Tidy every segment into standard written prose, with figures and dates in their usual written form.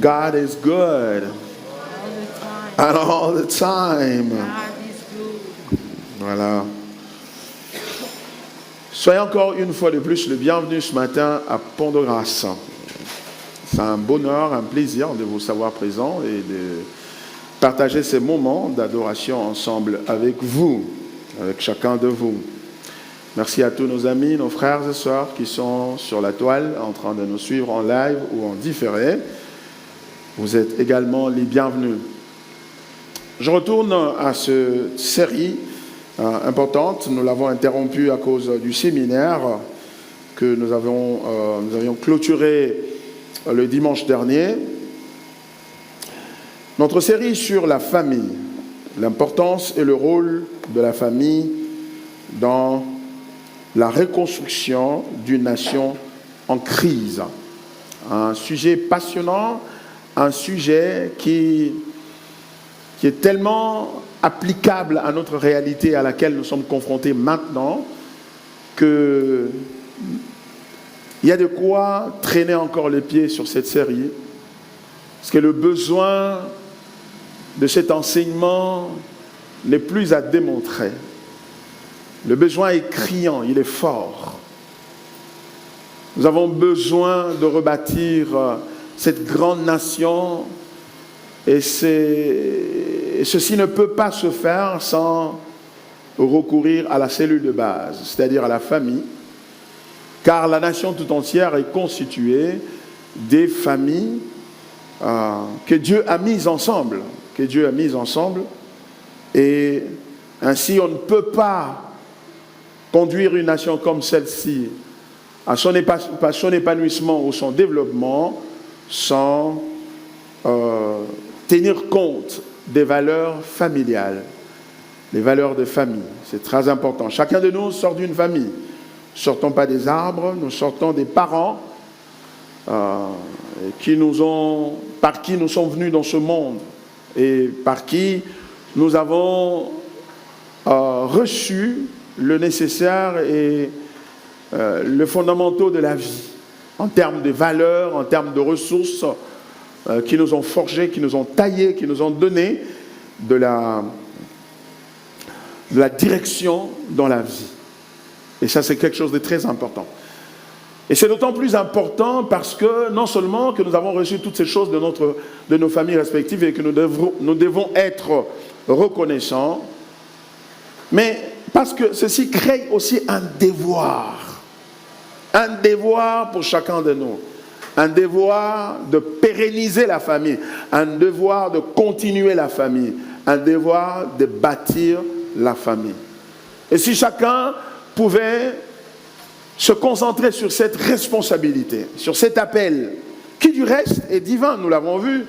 God is good. And all the time. God is good. Voilà. Soyez encore une fois de plus le bienvenu ce matin à Pont-de-Grâce. C'est un bonheur, un plaisir de vous savoir présent et de partager ces moments d'adoration ensemble avec vous, avec chacun de vous. Merci à tous nos amis, nos frères et sœurs qui sont sur la toile en train de nous suivre en live ou en différé. Vous êtes également les bienvenus. Je retourne à cette série importante. Nous l'avons interrompue à cause du séminaire que nous avions clôturé le dimanche dernier. Notre série sur la famille, l'importance et le rôle de la famille dans la reconstruction d'une nation en crise. Un sujet passionnant, un sujet qui est tellement applicable à notre réalité à laquelle nous sommes confrontés maintenant qu'il y a de quoi traîner encore les pieds sur cette série. Parce que le besoin de cet enseignement n'est plus à démontrer. Le besoin est criant, il est fort. Nous avons besoin de rebâtir cette grande nation et ceci ne peut pas se faire sans recourir à la cellule de base, c'est-à-dire à la famille, car la nation tout entière est constituée des familles que Dieu a mises ensemble, et ainsi on ne peut pas conduire une nation comme celle-ci à son épanouissement ou son développement sans tenir compte des valeurs familiales, les valeurs de famille. C'est très important. Chacun de nous sort d'une famille. Nous ne sortons pas des arbres, nous sortons des parents par qui nous sommes venus dans ce monde et par qui nous avons reçu le nécessaire et le fondamentaux de la vie, en termes de valeurs, en termes de ressources qui nous ont forgés, qui nous ont taillés, qui nous ont donné de la direction dans la vie. Et ça, c'est quelque chose de très important. Et c'est d'autant plus important parce que non seulement que nous avons reçu toutes ces choses de nos familles respectives et que nous devons être reconnaissants, mais parce que ceci crée aussi un devoir pour chacun de nous, un devoir de pérenniser la famille, un devoir de continuer la famille, un devoir de bâtir la famille. Et si chacun pouvait se concentrer sur cette responsabilité, sur cet appel, qui du reste est divin, nous l'avons vu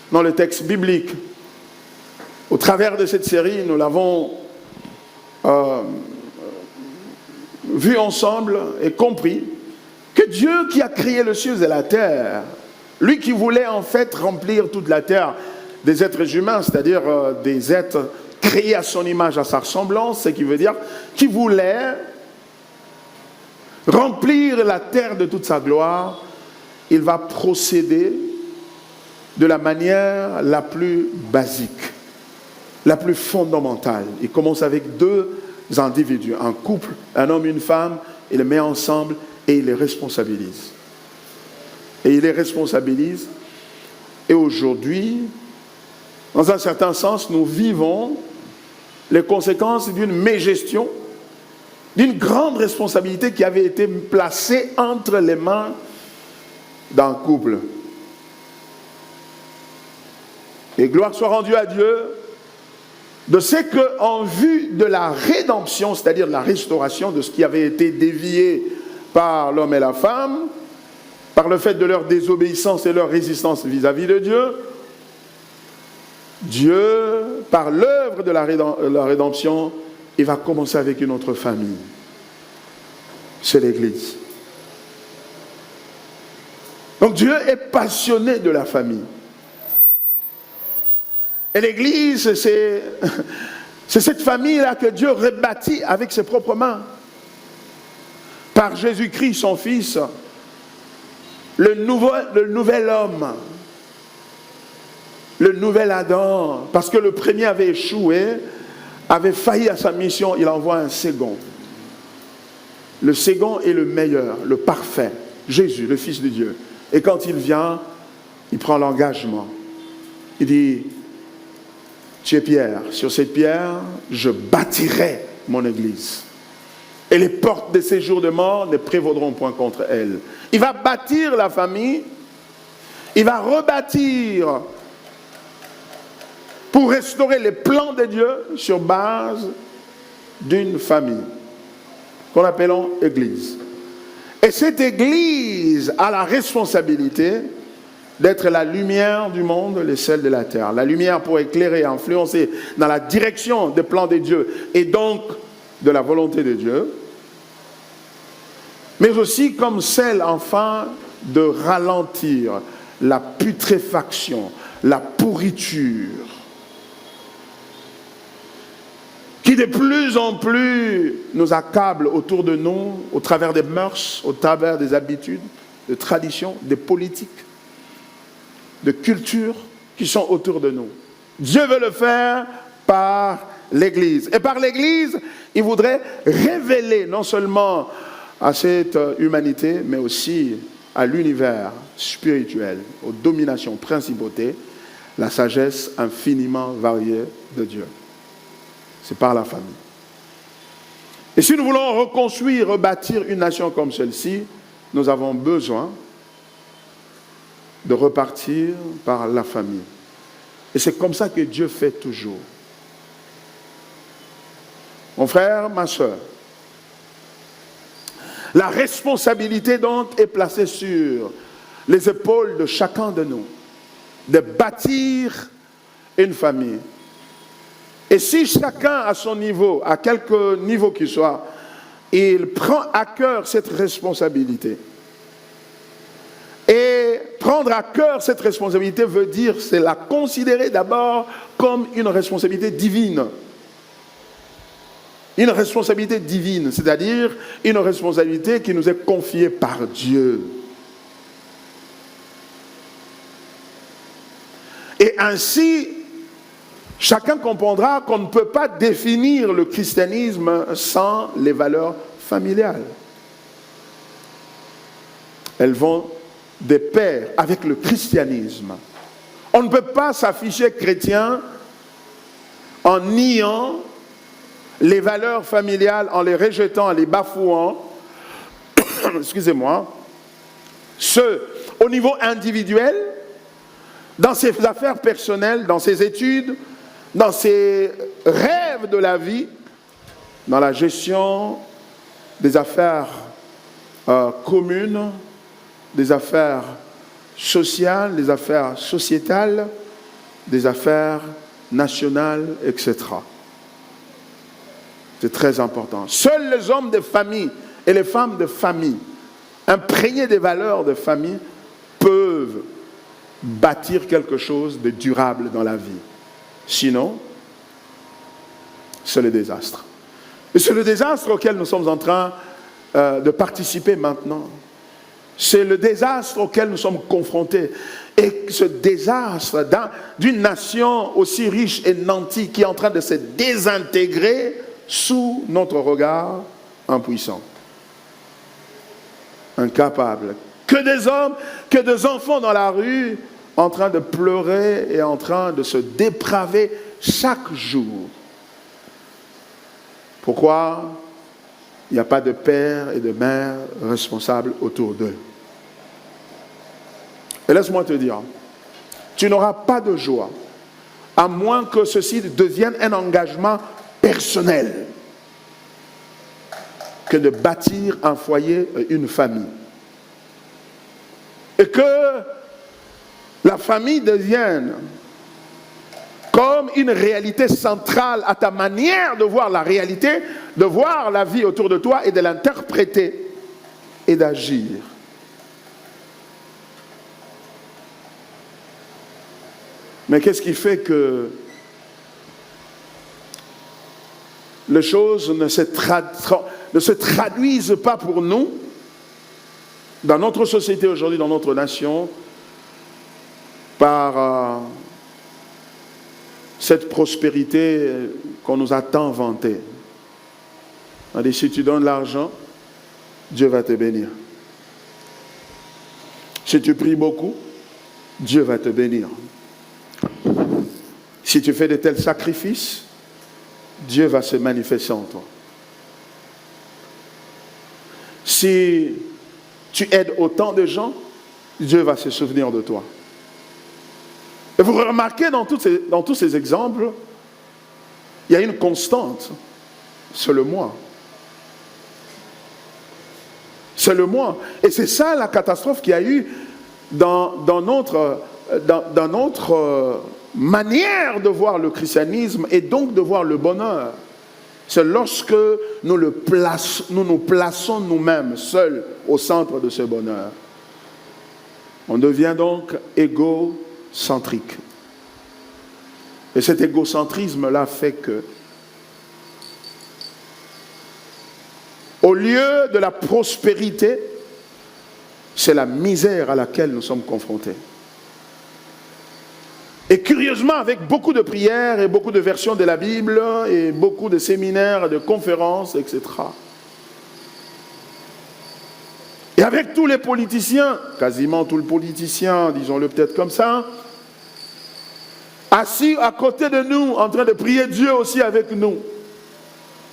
dans le texte biblique. Au travers de cette série, nous l'avons vu ensemble et compris que Dieu qui a créé les cieux et la terre, lui qui voulait en fait remplir toute la terre des êtres humains, c'est-à-dire des êtres créés à son image, à sa ressemblance, ce qui veut dire qu'il voulait remplir la terre de toute sa gloire, il va procéder de la manière la plus basique, la plus fondamentale. Il commence avec deux individus, un couple, un homme et une femme, il les met ensemble et il les responsabilise. Et aujourd'hui, dans un certain sens, nous vivons les conséquences d'une mégestion, d'une grande responsabilité qui avait été placée entre les mains d'un couple. Et gloire soit rendue à Dieu de ce qu'en vue de la rédemption, c'est-à-dire de la restauration de ce qui avait été dévié par l'homme et la femme, par le fait de leur désobéissance et leur résistance vis-à-vis de Dieu, Dieu, par l'œuvre de la rédemption, il va commencer avec une autre famille. C'est l'Église. Donc Dieu est passionné de la famille. Et l'Église, c'est cette famille-là que Dieu rebâtit avec ses propres mains. Par Jésus-Christ, son Fils, le nouvel homme, le nouvel Adam, parce que le premier avait échoué, avait failli à sa mission, il envoie un second. Le second est le meilleur, le parfait, Jésus, le Fils de Dieu. Et quand il vient, il prend l'engagement. Il dit, tu es Pierre, sur cette pierre, je bâtirai mon église. Et les portes de ces jours de mort ne prévaudront point contre elle. Il va bâtir la famille, il va rebâtir pour restaurer les plans de Dieu sur base d'une famille qu'on appelons Église. Et cette Église a la responsabilité d'être la lumière du monde, les sels de la terre. La lumière pour éclairer, influencer dans la direction des plans de Dieu et donc de la volonté de Dieu, mais aussi comme celle, enfin, de ralentir la putréfaction, la pourriture, qui de plus en plus nous accable autour de nous, au travers des mœurs, au travers des habitudes, des traditions, des politiques, de cultures qui sont autour de nous. Dieu veut le faire par l'Église. Et par l'Église, il voudrait révéler non seulement à cette humanité, mais aussi à l'univers spirituel, aux dominations, principautés, la sagesse infiniment variée de Dieu. C'est par la famille. Et si nous voulons reconstruire, rebâtir une nation comme celle-ci, nous avons besoin de repartir par la famille. Et c'est comme ça que Dieu fait toujours. Mon frère, ma soeur, la responsabilité donc est placée sur les épaules de chacun de nous, de bâtir une famille. Et si chacun à son niveau, à quelque niveau qu'il soit, il prend à cœur cette responsabilité. Et prendre à cœur cette responsabilité veut dire, c'est la considérer d'abord comme une responsabilité divine. Une responsabilité divine, c'est-à-dire une responsabilité qui nous est confiée par Dieu. Et ainsi, chacun comprendra qu'on ne peut pas définir le christianisme sans les valeurs familiales. Elles vont de pair avec le christianisme. On ne peut pas s'afficher chrétien en niant les valeurs familiales, en les rejetant, en les bafouant, excusez-moi, au niveau individuel, dans ses affaires personnelles, dans ses études, dans ses rêves de la vie, dans la gestion des affaires communes, des affaires sociales, des affaires sociétales, des affaires nationales, etc. C'est très important. Seuls les hommes de famille et les femmes de famille, imprégnés des valeurs de famille, peuvent bâtir quelque chose de durable dans la vie. Sinon, c'est le désastre. Et c'est le désastre auquel nous sommes en train de participer maintenant. C'est le désastre auquel nous sommes confrontés. Et ce désastre d'une nation aussi riche et nantie qui est en train de se désintégrer sous notre regard impuissant, incapable. Que des hommes, que des enfants dans la rue en train de pleurer et en train de se dépraver chaque jour. Pourquoi il n'y a pas de père et de mère responsables autour d'eux? Et laisse-moi te dire, tu n'auras pas de joie à moins que ceci devienne un engagement personnel que de bâtir un foyer, une famille. Et que la famille devienne comme une réalité centrale à ta manière de voir la réalité, de voir la vie autour de toi et de l'interpréter et d'agir. Mais qu'est-ce qui fait que les choses ne se traduisent pas pour nous, dans notre société aujourd'hui, dans notre nation, par cette prospérité qu'on nous a tant vantée. On dit, si tu donnes l'argent, Dieu va te bénir. Si tu pries beaucoup, Dieu va te bénir. Si tu fais de tels sacrifices, Dieu va se manifester en toi. Si tu aides autant de gens, Dieu va se souvenir de toi. Et vous remarquez dans tous ces exemples, il y a une constante, c'est le moi. C'est le moi. Et c'est ça la catastrophe qu'il y a eu dans notre manière de voir le christianisme et donc de voir le bonheur. C'est lorsque nous nous plaçons nous-mêmes seuls au centre de ce bonheur. On devient donc égocentrique. Et cet égocentrisme-là fait que, au lieu de la prospérité, c'est la misère à laquelle nous sommes confrontés. Et curieusement, avec beaucoup de prières et beaucoup de versions de la Bible et beaucoup de séminaires, de conférences, etc. Et avec tous les politiciens, quasiment tous les politiciens, disons-le peut-être comme ça, assis à côté de nous, en train de prier Dieu aussi avec nous,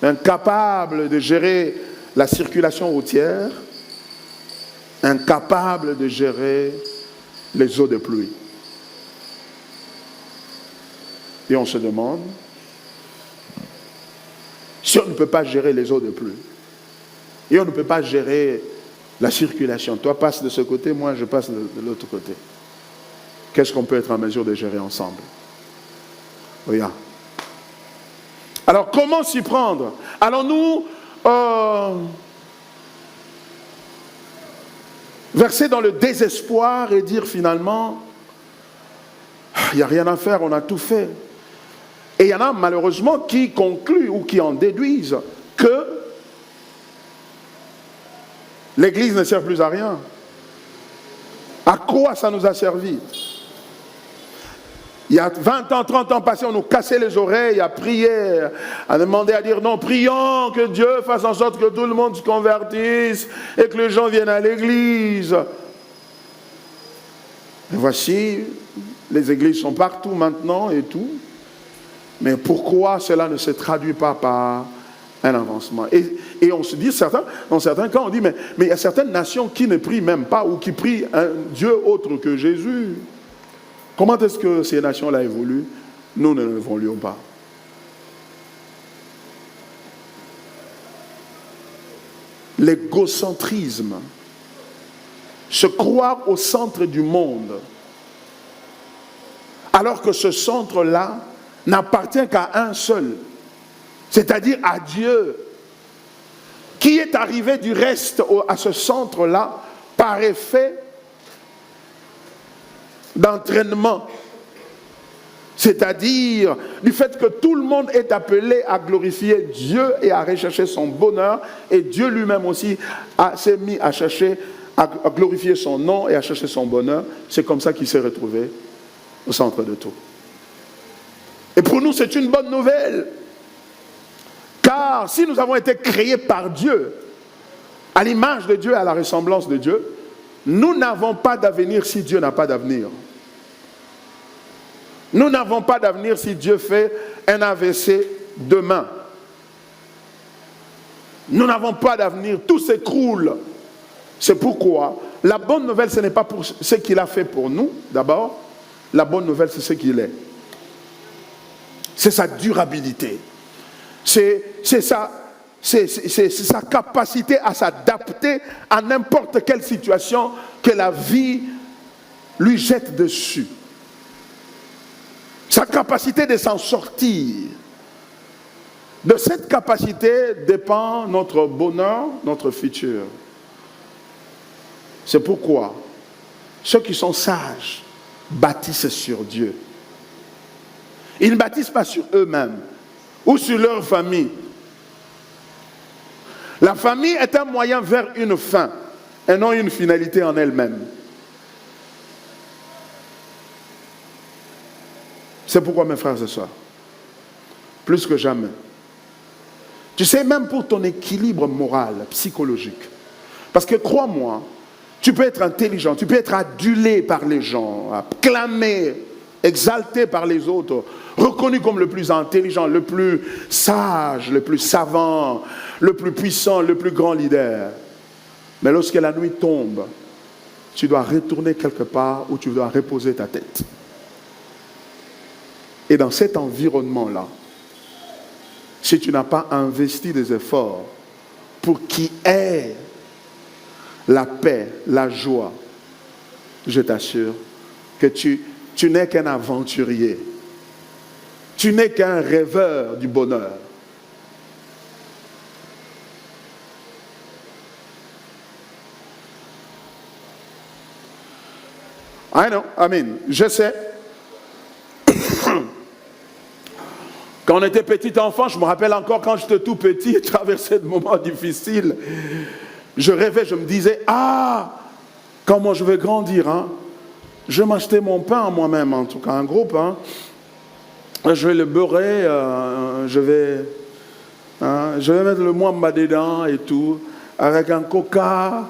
incapables de gérer la circulation routière, incapables de gérer les eaux de pluie. Et on se demande, si on ne peut pas gérer les eaux de pluie, et on ne peut pas gérer la circulation, toi passes de ce côté, moi je passe de l'autre côté, qu'est-ce qu'on peut être en mesure de gérer ensemble? Regarde. Alors comment s'y prendre? Allons-nous verser dans le désespoir et dire finalement, il n'y a rien à faire, on a tout fait? Et il y en a malheureusement qui concluent ou qui en déduisent que l'Église ne sert plus à rien. À quoi ça nous a servi? Il y a 20 ans, 30 ans passés, on nous cassait les oreilles à prier, à demander, à dire non, prions que Dieu fasse en sorte que tout le monde se convertisse et que les gens viennent à l'église. Et voici, les églises sont partout maintenant et tout. Mais pourquoi cela ne se traduit pas par un avancement? Et on se dit, dans certains cas, on dit, mais il y a certaines nations qui ne prient même pas ou qui prient un Dieu autre que Jésus. Comment est-ce que ces nations-là évoluent? Nous ne évoluons pas. L'égocentrisme, se croire au centre du monde, alors que ce centre-là n'appartient qu'à un seul, c'est-à-dire à Dieu, qui est arrivé du reste à ce centre-là par effet d'entraînement, c'est-à-dire du fait que tout le monde est appelé à glorifier Dieu et à rechercher son bonheur, et Dieu lui-même aussi s'est mis à chercher, à glorifier son nom et à chercher son bonheur. C'est comme ça qu'il s'est retrouvé au centre de tout. Et pour nous, c'est une bonne nouvelle, car si nous avons été créés par Dieu, à l'image de Dieu et à la ressemblance de Dieu, nous n'avons pas d'avenir si Dieu n'a pas d'avenir. Nous n'avons pas d'avenir si Dieu fait un AVC demain. Nous n'avons pas d'avenir, tout s'écroule. C'est pourquoi la bonne nouvelle, ce n'est pas pour ce qu'il a fait pour nous, d'abord. La bonne nouvelle, c'est ce qu'il est. C'est sa durabilité. C'est sa capacité à s'adapter à n'importe quelle situation que la vie lui jette dessus. Sa capacité de s'en sortir. De cette capacité dépend notre bonheur, notre futur. C'est pourquoi ceux qui sont sages bâtissent sur Dieu. Ils ne bâtissent pas sur eux-mêmes ou sur leur famille. La famille est un moyen vers une fin et non une finalité en elle-même. C'est pourquoi, mes frères et sœurs, plus que jamais. Tu sais, même pour ton équilibre moral, psychologique. Parce que crois-moi, tu peux être intelligent, tu peux être adulé par les gens, acclamé, exalté par les autres, reconnu comme le plus intelligent, le plus sage, le plus savant, le plus puissant, le plus grand leader. Mais lorsque la nuit tombe, tu dois retourner quelque part où tu dois reposer ta tête. Et dans cet environnement-là, si tu n'as pas investi des efforts pour qu'il ait la paix, la joie, je t'assure que tu n'es qu'un aventurier. Tu n'es qu'un rêveur du bonheur. I know, Amen. Je sais. Quand on était petit enfant, je me rappelle encore quand j'étais tout petit, traversais de moments difficiles. Je rêvais, je me disais, comment je vais grandir, hein? Je vais m'acheter mon pain moi-même, en tout cas un gros pain. Je vais le beurrer, je vais mettre le mwamba dedans et tout, avec un coca,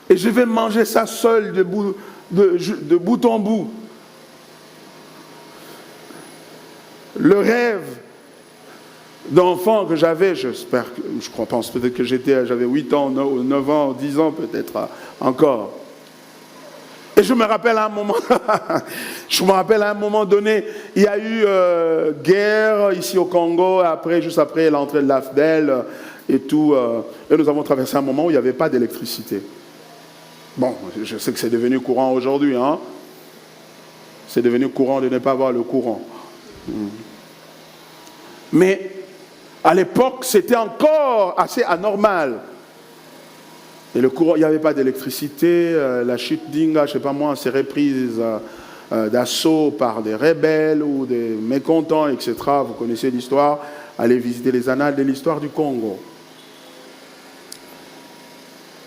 et je vais manger ça seul de bout en bout. Le rêve d'enfant que j'avais, je pense peut-être que j'avais 8 ans, 9 ans, 10 ans peut-être encore. Et je me rappelle à un moment donné, il y a eu guerre ici au Congo, juste après l'entrée de l'AFDEL et tout. Et nous avons traversé un moment où il n'y avait pas d'électricité. Bon, je sais que c'est devenu courant aujourd'hui, hein. C'est devenu courant de ne pas avoir le courant. Mais à l'époque, c'était encore assez anormal. Et le courant, il n'y avait pas d'électricité, la chute d'Inga, je ne sais pas moi, s'est reprise d'assaut par des rebelles ou des mécontents, etc. Vous connaissez l'histoire, allez visiter les annales de l'histoire du Congo.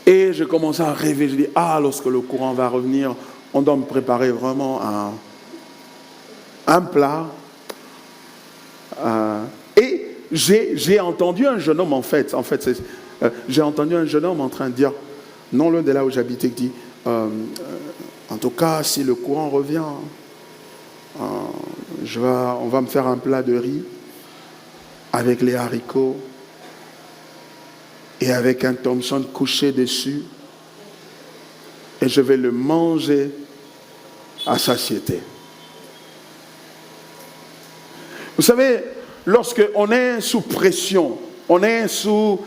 Et je commençais à rêver, je dis, lorsque le courant va revenir, on doit me préparer vraiment un plat. Et j'ai entendu un jeune homme, j'ai entendu un jeune homme en train de dire, non loin de là où j'habitais, qui dit, en tout cas, si le courant revient, on va me faire un plat de riz avec les haricots et avec un Thompson couché dessus, et je vais le manger à satiété. Vous savez, lorsqu'on est sous pression, on est sous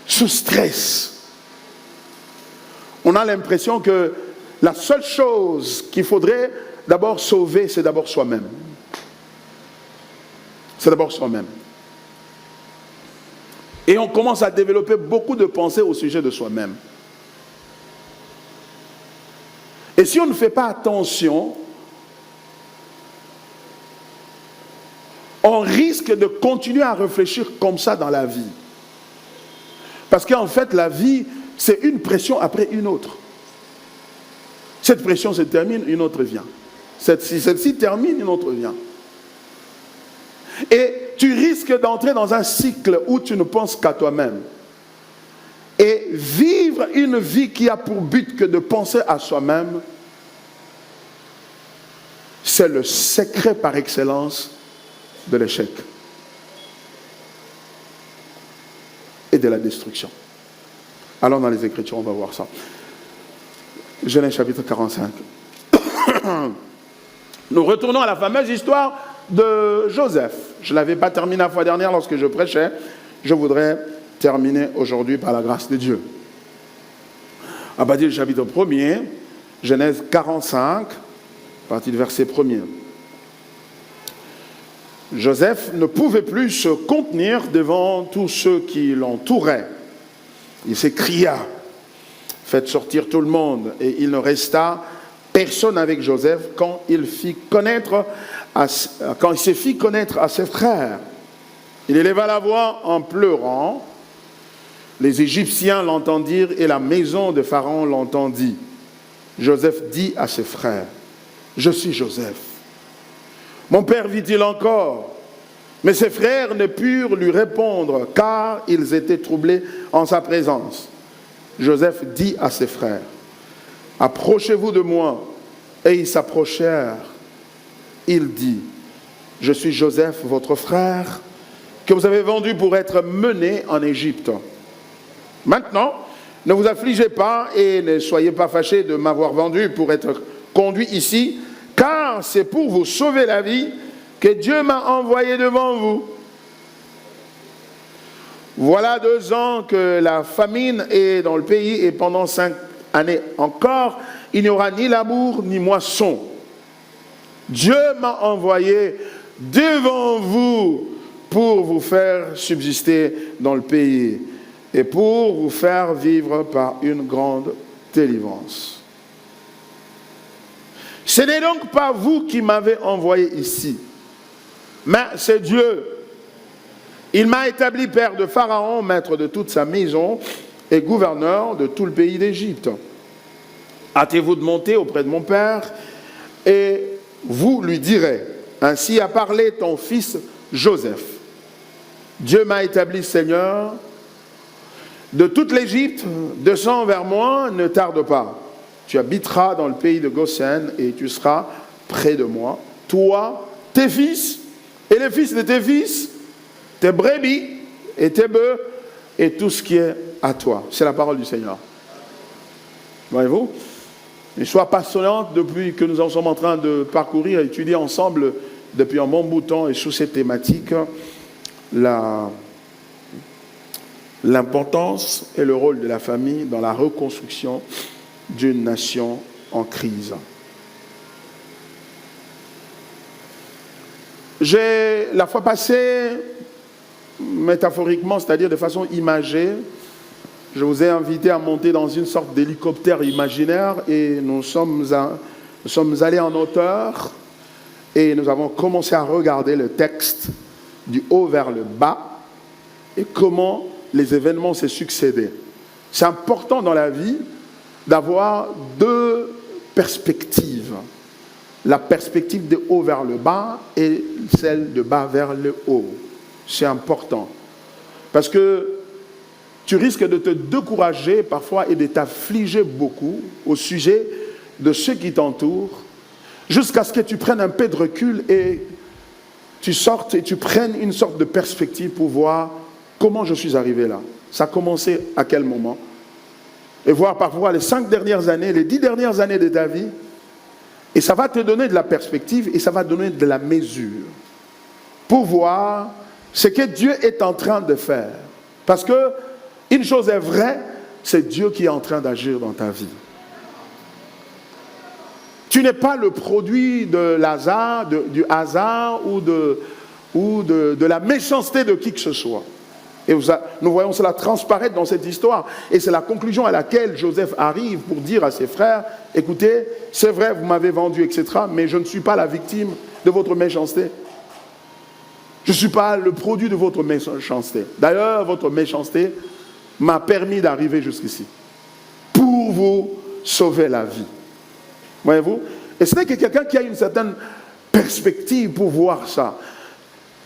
stress, on a l'impression que la seule chose qu'il faudrait d'abord sauver, c'est d'abord soi-même. C'est d'abord soi-même. Et on commence à développer beaucoup de pensées au sujet de soi-même. Et si on ne fait pas attention, on risque de continuer à réfléchir comme ça dans la vie. Parce qu'en fait, la vie, c'est une pression après une autre. Cette pression se termine, une autre vient. Celle-ci termine, une autre vient. Et tu risques d'entrer dans un cycle où tu ne penses qu'à toi-même. Et vivre une vie qui a pour but que de penser à soi-même, c'est le secret par excellence de l'échec et de la destruction. Allons dans les Écritures, on va voir ça. Genèse chapitre 45. Nous retournons à la fameuse histoire de Joseph. Je ne l'avais pas terminé la fois dernière lorsque je prêchais. Je voudrais terminer aujourd'hui par la grâce de Dieu. À partir du chapitre 1er, Genèse 45, à partir du verset 1er. Joseph ne pouvait plus se contenir devant tous ceux qui l'entouraient. Il s'écria, faites sortir tout le monde. Et il ne resta personne avec Joseph quand il se fit connaître à ses frères. Il éleva la voix en pleurant. Les Égyptiens l'entendirent et la maison de Pharaon l'entendit. Joseph dit à ses frères, je suis Joseph. Mon père vit-il encore? Mais ses frères ne purent lui répondre, car ils étaient troublés en sa présence. Joseph dit à ses frères, approchez-vous de moi. Et ils s'approchèrent. Il dit, je suis Joseph, votre frère, que vous avez vendu pour être mené en Égypte. Maintenant, ne vous affligez pas et ne soyez pas fâchés de m'avoir vendu pour être conduit ici, car c'est pour vous sauver la vie que Dieu m'a envoyé devant vous. Voilà 2 ans que la famine est dans le pays et pendant 5 années encore, il n'y aura ni labour ni moisson. Dieu m'a envoyé devant vous pour vous faire subsister dans le pays et pour vous faire vivre par une grande délivrance. Ce n'est donc pas vous qui m'avez envoyé ici, mais c'est Dieu. Il m'a établi père de Pharaon, maître de toute sa maison et gouverneur de tout le pays d'Égypte. Hâtez-vous de monter auprès de mon père et vous lui direz, ainsi a parlé ton fils Joseph. Dieu m'a établi Seigneur de toute l'Égypte, descends vers moi, ne tarde pas. Tu habiteras dans le pays de Goshen et tu seras près de moi. Toi, tes fils et les fils de tes fils, tes brebis et tes bœufs et tout ce qui est à toi. C'est la parole du Seigneur. Voyez-vous? Une histoire passionnante depuis que nous en sommes en train de parcourir et étudier ensemble depuis un bon bout de temps et sous cette thématique, l'importance et le rôle de la famille dans la reconstruction d'une nation en crise. La fois passée, métaphoriquement, c'est-à-dire de façon imagée, je vous ai invité à monter dans une sorte d'hélicoptère imaginaire et nous sommes allés en hauteur et nous avons commencé à regarder le texte du haut vers le bas et comment les événements s'est succédé. C'est important dans la vie d'avoir 2 perspectives. La perspective de haut vers le bas et celle de bas vers le haut. C'est important. Parce que tu risques de te décourager parfois et de t'affliger beaucoup au sujet de ceux qui t'entourent, jusqu'à ce que tu prennes un peu de recul et tu sortes et tu prennes une sorte de perspective pour voir comment je suis arrivé là. Ça a commencé à quel moment? Et voir parfois les 5 dernières années, les 10 dernières années de ta vie. Et ça va te donner de la perspective et ça va donner de la mesure pour voir ce que Dieu est en train de faire. Parce que une chose est vraie, c'est Dieu qui est en train d'agir dans ta vie. Tu n'es pas le produit de l'hasard, du hasard ou de la méchanceté de qui que ce soit. Et nous voyons cela transparaître dans cette histoire. Et c'est la conclusion à laquelle Joseph arrive pour dire à ses frères, écoutez, c'est vrai, vous m'avez vendu, etc., mais je ne suis pas la victime de votre méchanceté. Je ne suis pas le produit de votre méchanceté. D'ailleurs, votre méchanceté m'a permis d'arriver jusqu'ici pour vous sauver la vie. Voyez-vous? Et ce n'est que quelqu'un qui a une certaine perspective pour voir ça.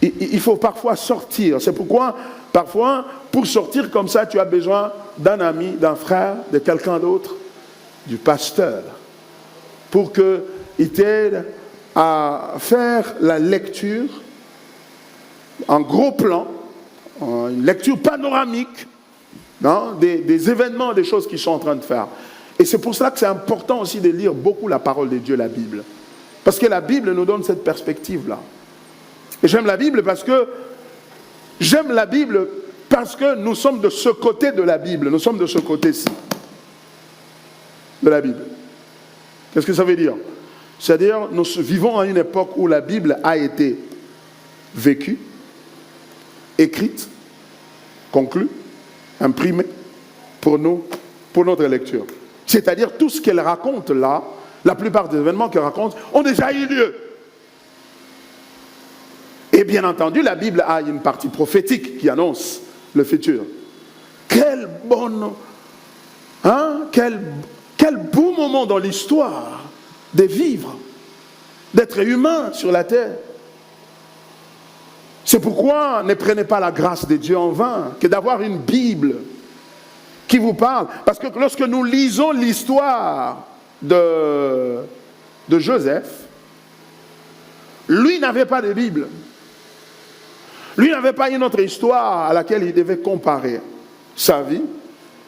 Il faut parfois sortir. C'est pourquoi, parfois, pour sortir comme ça, tu as besoin d'un ami, d'un frère, de quelqu'un d'autre, du pasteur, pour qu'il t'aide à faire la lecture en gros plan, une lecture panoramique des événements, des choses qu'ils sont en train de faire. Et c'est pour cela que c'est important aussi de lire beaucoup la parole de Dieu, la Bible. Parce que la Bible nous donne cette perspective-là. Et j'aime la Bible parce que nous sommes de ce côté de la Bible. Nous sommes de ce côté-ci de la Bible. Qu'est-ce que ça veut dire? C'est-à-dire, nous vivons à une époque où la Bible a été vécue, écrite, conclue, imprimée pour nous, pour notre lecture. C'est-à-dire, tout ce qu'elle raconte là, la plupart des événements qu'elle raconte ont déjà eu lieu. Et bien entendu, la Bible a une partie prophétique qui annonce le futur. Quel beau moment dans l'histoire de vivre, d'être humain sur la terre. C'est pourquoi ne prenez pas la grâce de Dieu en vain, que d'avoir une Bible qui vous parle. Parce que lorsque nous lisons l'histoire de Joseph, lui n'avait pas de Bible. Lui n'avait pas une autre histoire à laquelle il devait comparer sa vie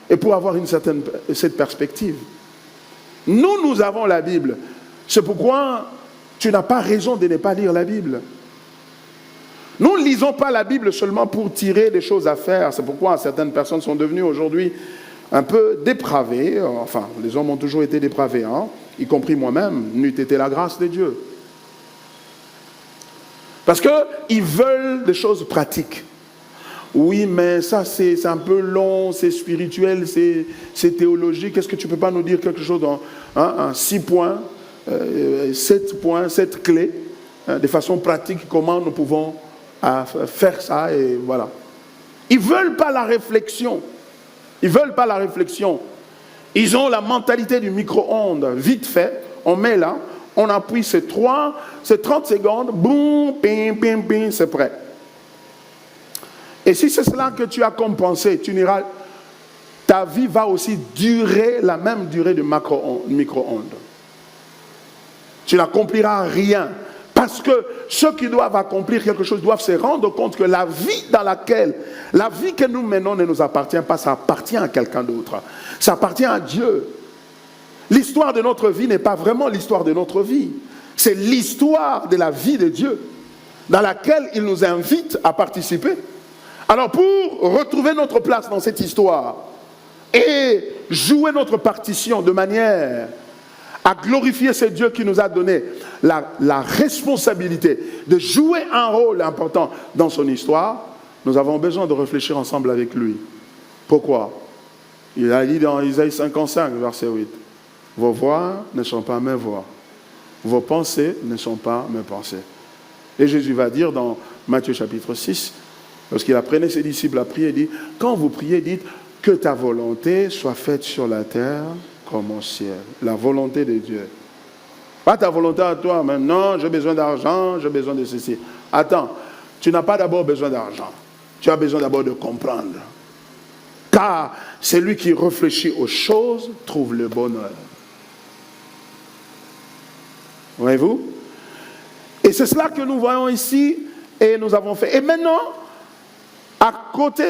et pour avoir cette perspective. Nous avons la Bible. C'est pourquoi tu n'as pas raison de ne pas lire la Bible. Nous ne lisons pas la Bible seulement pour tirer des choses à faire. C'est pourquoi certaines personnes sont devenues aujourd'hui un peu dépravées. Enfin, les hommes ont toujours été dépravés, hein, y compris moi-même, n'eût été la grâce de Dieu. Parce qu'ils veulent des choses pratiques. Oui, mais ça c'est un peu long, c'est spirituel, c'est théologique. Est-ce que tu ne peux pas nous dire quelque chose en 6 points, 7 points, 7 clés, de façon pratique, comment nous pouvons faire ça, et voilà. Ils ne veulent pas la réflexion. Ils ne veulent pas la réflexion. Ils ont la mentalité du micro-ondes. Vite fait, on met là, on appuie ces 30 secondes, boum, pim, pim, pim, c'est prêt. Et si c'est cela que tu as comme pensée, tu n'iras, ta vie va aussi durer la même durée de micro-ondes. Tu n'accompliras rien. Parce que ceux qui doivent accomplir quelque chose doivent se rendre compte que la vie que nous menons ne nous appartient pas, ça appartient à quelqu'un d'autre. Ça appartient à Dieu. L'histoire de notre vie n'est pas vraiment l'histoire de notre vie. C'est l'histoire de la vie de Dieu, dans laquelle il nous invite à participer. Alors pour retrouver notre place dans cette histoire et jouer notre partition de manière à glorifier ce Dieu qui nous a donné la responsabilité de jouer un rôle important dans son histoire, nous avons besoin de réfléchir ensemble avec lui. Pourquoi? Il a dit dans Isaïe 55, verset 8, « Vos voix ne sont pas mes voix, vos pensées ne sont pas mes pensées. » Et Jésus va dire dans Matthieu chapitre 6, lorsqu'il apprenait ses disciples à prier, il dit, « Quand vous priez, dites que ta volonté soit faite sur la terre comme au ciel. » La volonté de Dieu. Pas ta volonté à toi, mais non, j'ai besoin d'argent, j'ai besoin de ceci. Attends, tu n'as pas d'abord besoin d'argent. Tu as besoin d'abord de comprendre. Car celui qui réfléchit aux choses trouve le bonheur. Voyez-vous? Et c'est cela que nous voyons ici et nous avons fait. Et maintenant, à côté,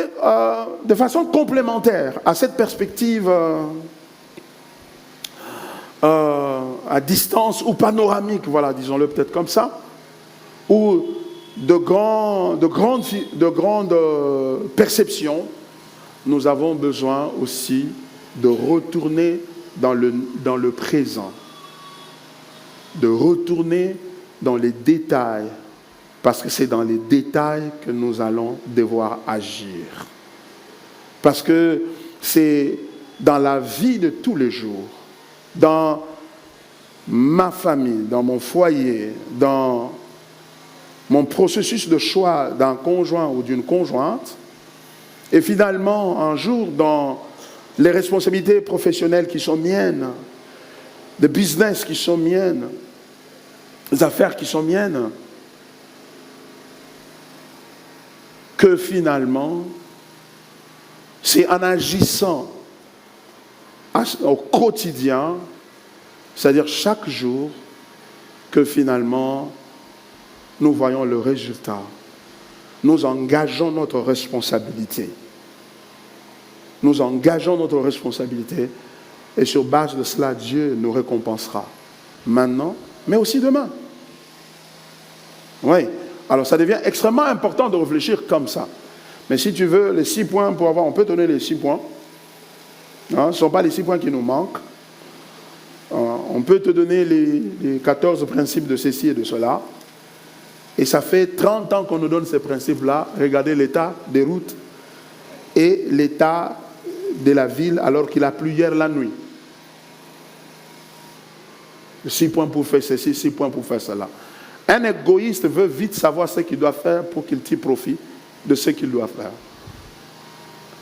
de façon complémentaire à cette perspective à distance ou panoramique, voilà, disons-le peut-être comme ça, ou de grandes perceptions, nous avons besoin aussi de retourner dans le présent, de retourner dans les détails, parce que c'est dans les détails que nous allons devoir agir. Parce que c'est dans la vie de tous les jours, dans ma famille, dans mon foyer, dans mon processus de choix d'un conjoint ou d'une conjointe, et finalement, un jour, dans les responsabilités professionnelles qui sont miennes, les business qui sont miennes, les affaires qui sont miennes, que finalement, c'est en agissant au quotidien, c'est-à-dire chaque jour, que finalement, nous voyons le résultat. Nous engageons notre responsabilité. Nous engageons notre responsabilité et sur base de cela, Dieu nous récompensera. Maintenant, mais aussi demain. Oui. Alors, ça devient extrêmement important de réfléchir comme ça. Mais si tu veux les 6 points pour avoir, on peut donner les 6 points. Hein, ce ne sont pas les 6 points qui nous manquent. On peut te donner les 14 principes de ceci et de cela. Et ça fait 30 ans qu'on nous donne ces principes-là. Regardez l'état des routes et l'état de la ville alors qu'il a plu hier la nuit. 6 points pour faire ceci, 6 points pour faire cela. Un égoïste veut vite savoir ce qu'il doit faire pour qu'il tire profit de ce qu'il doit faire.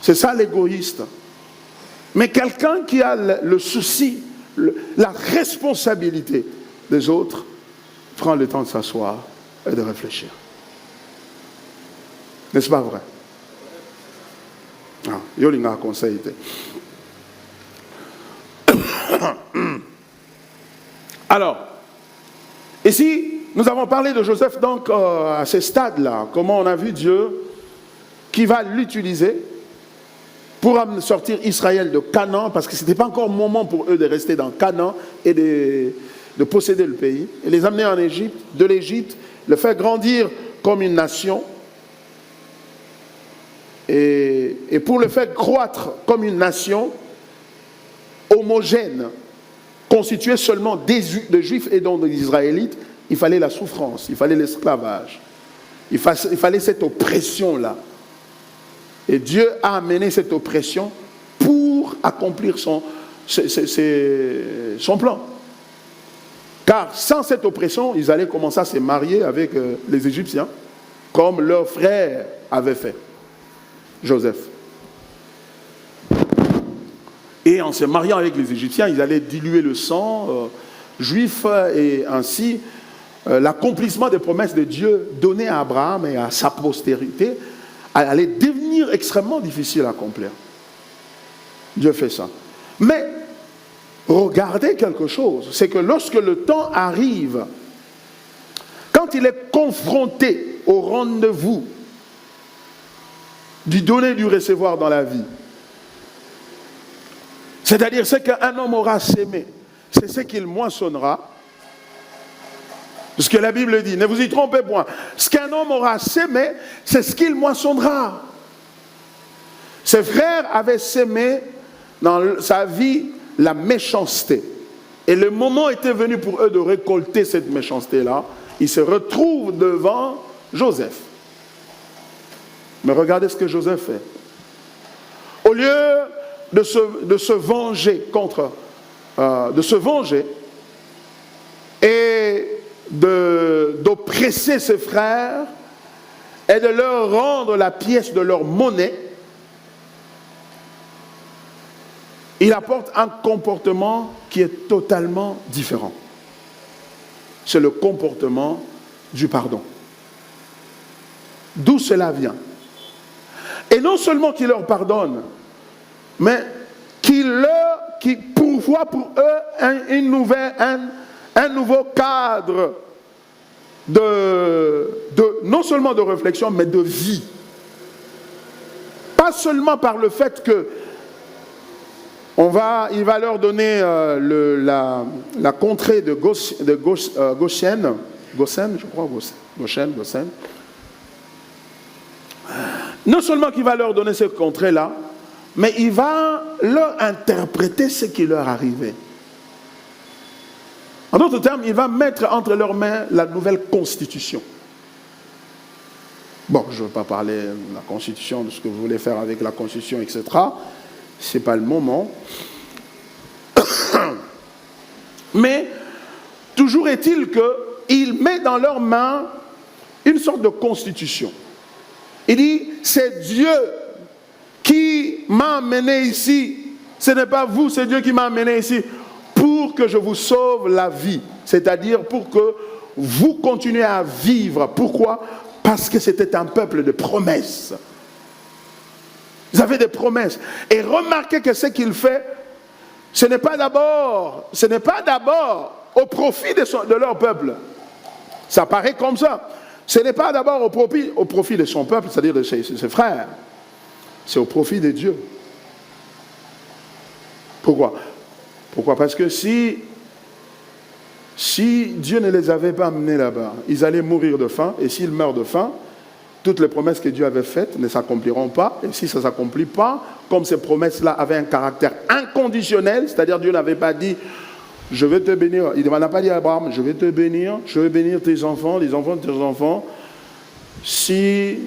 C'est ça l'égoïste. Mais quelqu'un qui a le souci, la responsabilité des autres, prend le temps de s'asseoir et de réfléchir. N'est-ce pas vrai? Yo linga conseil. Alors, ici, nous avons parlé de Joseph donc à ce stade-là, comment on a vu Dieu qui va l'utiliser pour sortir Israël de Canaan, parce que ce n'était pas encore le moment pour eux de rester dans Canaan et de posséder le pays, et les amener en Égypte, de l'Égypte, le faire grandir comme une nation, et pour le faire croître comme une nation homogène, constituée seulement de Juifs et donc des Israélites, il fallait la souffrance, il fallait l'esclavage, il fallait cette oppression-là. Et Dieu a amené cette oppression pour accomplir son plan. Car sans cette oppression, ils allaient commencer à se marier avec les Égyptiens, comme leur frère avait fait, Joseph. Et en se mariant avec les Égyptiens, ils allaient diluer le sang juif et ainsi l'accomplissement des promesses de Dieu données à Abraham et à sa postérité allait devenir extrêmement difficile à accomplir. Dieu fait ça. Mais regardez quelque chose, c'est que lorsque le temps arrive, quand il est confronté au rendez-vous du donner et du recevoir dans la vie, c'est-à-dire ce qu'un homme aura sémé, c'est ce qu'il moissonnera. Ce que la Bible dit, ne vous y trompez point. Ce qu'un homme aura sémé, c'est ce qu'il moissonnera. Ses frères avaient sémé dans sa vie la méchanceté. Et le moment était venu pour eux de récolter cette méchanceté-là. Ils se retrouvent devant Joseph. Mais regardez ce que Joseph fait. Au lieu de se venger de se venger et d'oppresser ses frères et de leur rendre la pièce de leur monnaie, il apporte un comportement qui est totalement différent. C'est le comportement du pardon. D'où cela vient? Et non seulement qu'il leur pardonne, mais qu'il pourvoit pour eux un nouveau cadre non seulement de réflexion, mais de vie. Pas seulement par le fait que il va leur donner la contrée de Goshen, je crois, Goshen. Non seulement qu'il va leur donner cette contrée-là, mais il va leur interpréter ce qui leur arrivait. En d'autres termes, il va mettre entre leurs mains la nouvelle constitution. Bon, je ne veux pas parler de la constitution, de ce que vous voulez faire avec la constitution, etc. Ce n'est pas le moment. Mais toujours est-il qu'il met dans leurs mains une sorte de constitution. Il dit, c'est Dieu qui m'a amené ici. Ce n'est pas vous, c'est Dieu qui m'a amené ici pour que je vous sauve la vie. C'est-à-dire pour que vous continuez à vivre. Pourquoi? Parce que c'était un peuple de promesses. Vous avez des promesses. Et remarquez que ce qu'il fait, ce n'est pas d'abord au profit de leur peuple. Ça paraît comme ça. Ce n'est pas d'abord au profit de son peuple, c'est-à-dire de ses frères. C'est au profit de Dieu. Pourquoi? Pourquoi? Parce que si Dieu ne les avait pas amenés là-bas, ils allaient mourir de faim. Et s'ils meurent de faim, toutes les promesses que Dieu avait faites ne s'accompliront pas. Et si ça ne s'accomplit pas, comme ces promesses-là avaient un caractère inconditionnel, c'est-à-dire Dieu n'avait pas dit « je vais te bénir ». Il n'a pas dit à Abraham « je vais te bénir, je vais bénir tes enfants, les enfants de tes enfants », si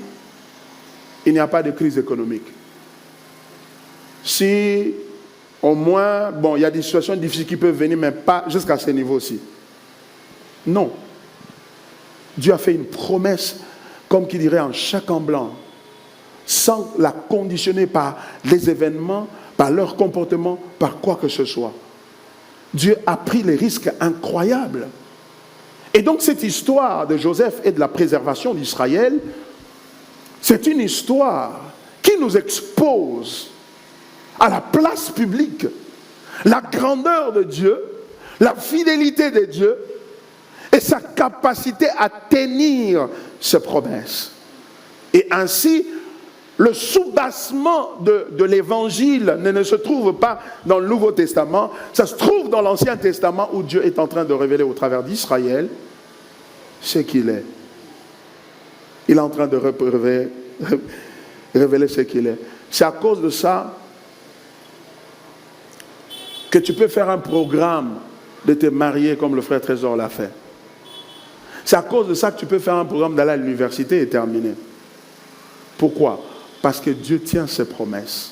il n'y a pas de crise économique. Si au moins, bon, il y a des situations difficiles qui peuvent venir, mais pas jusqu'à ce niveau-ci. Non. Dieu a fait une promesse, comme qui dirait en chèque en blanc, sans la conditionner par les événements, par leur comportement, par quoi que ce soit. Dieu a pris les risques incroyables. Et donc cette histoire de Joseph et de la préservation d'Israël C'est une histoire qui nous expose à la place publique la grandeur de Dieu, la fidélité de Dieu et sa capacité à tenir ses promesses. Et ainsi, le soubassement de l'évangile ne se trouve pas dans le Nouveau Testament, ça se trouve dans l'Ancien Testament où Dieu est en train de révéler au travers d'Israël ce qu'il est. Il est en train de révéler ce qu'il est. C'est à cause de ça que tu peux faire un programme de te marier comme le frère Trésor l'a fait. C'est à cause de ça que tu peux faire un programme d'aller à l'université et terminer. Pourquoi? Parce que Dieu tient ses promesses.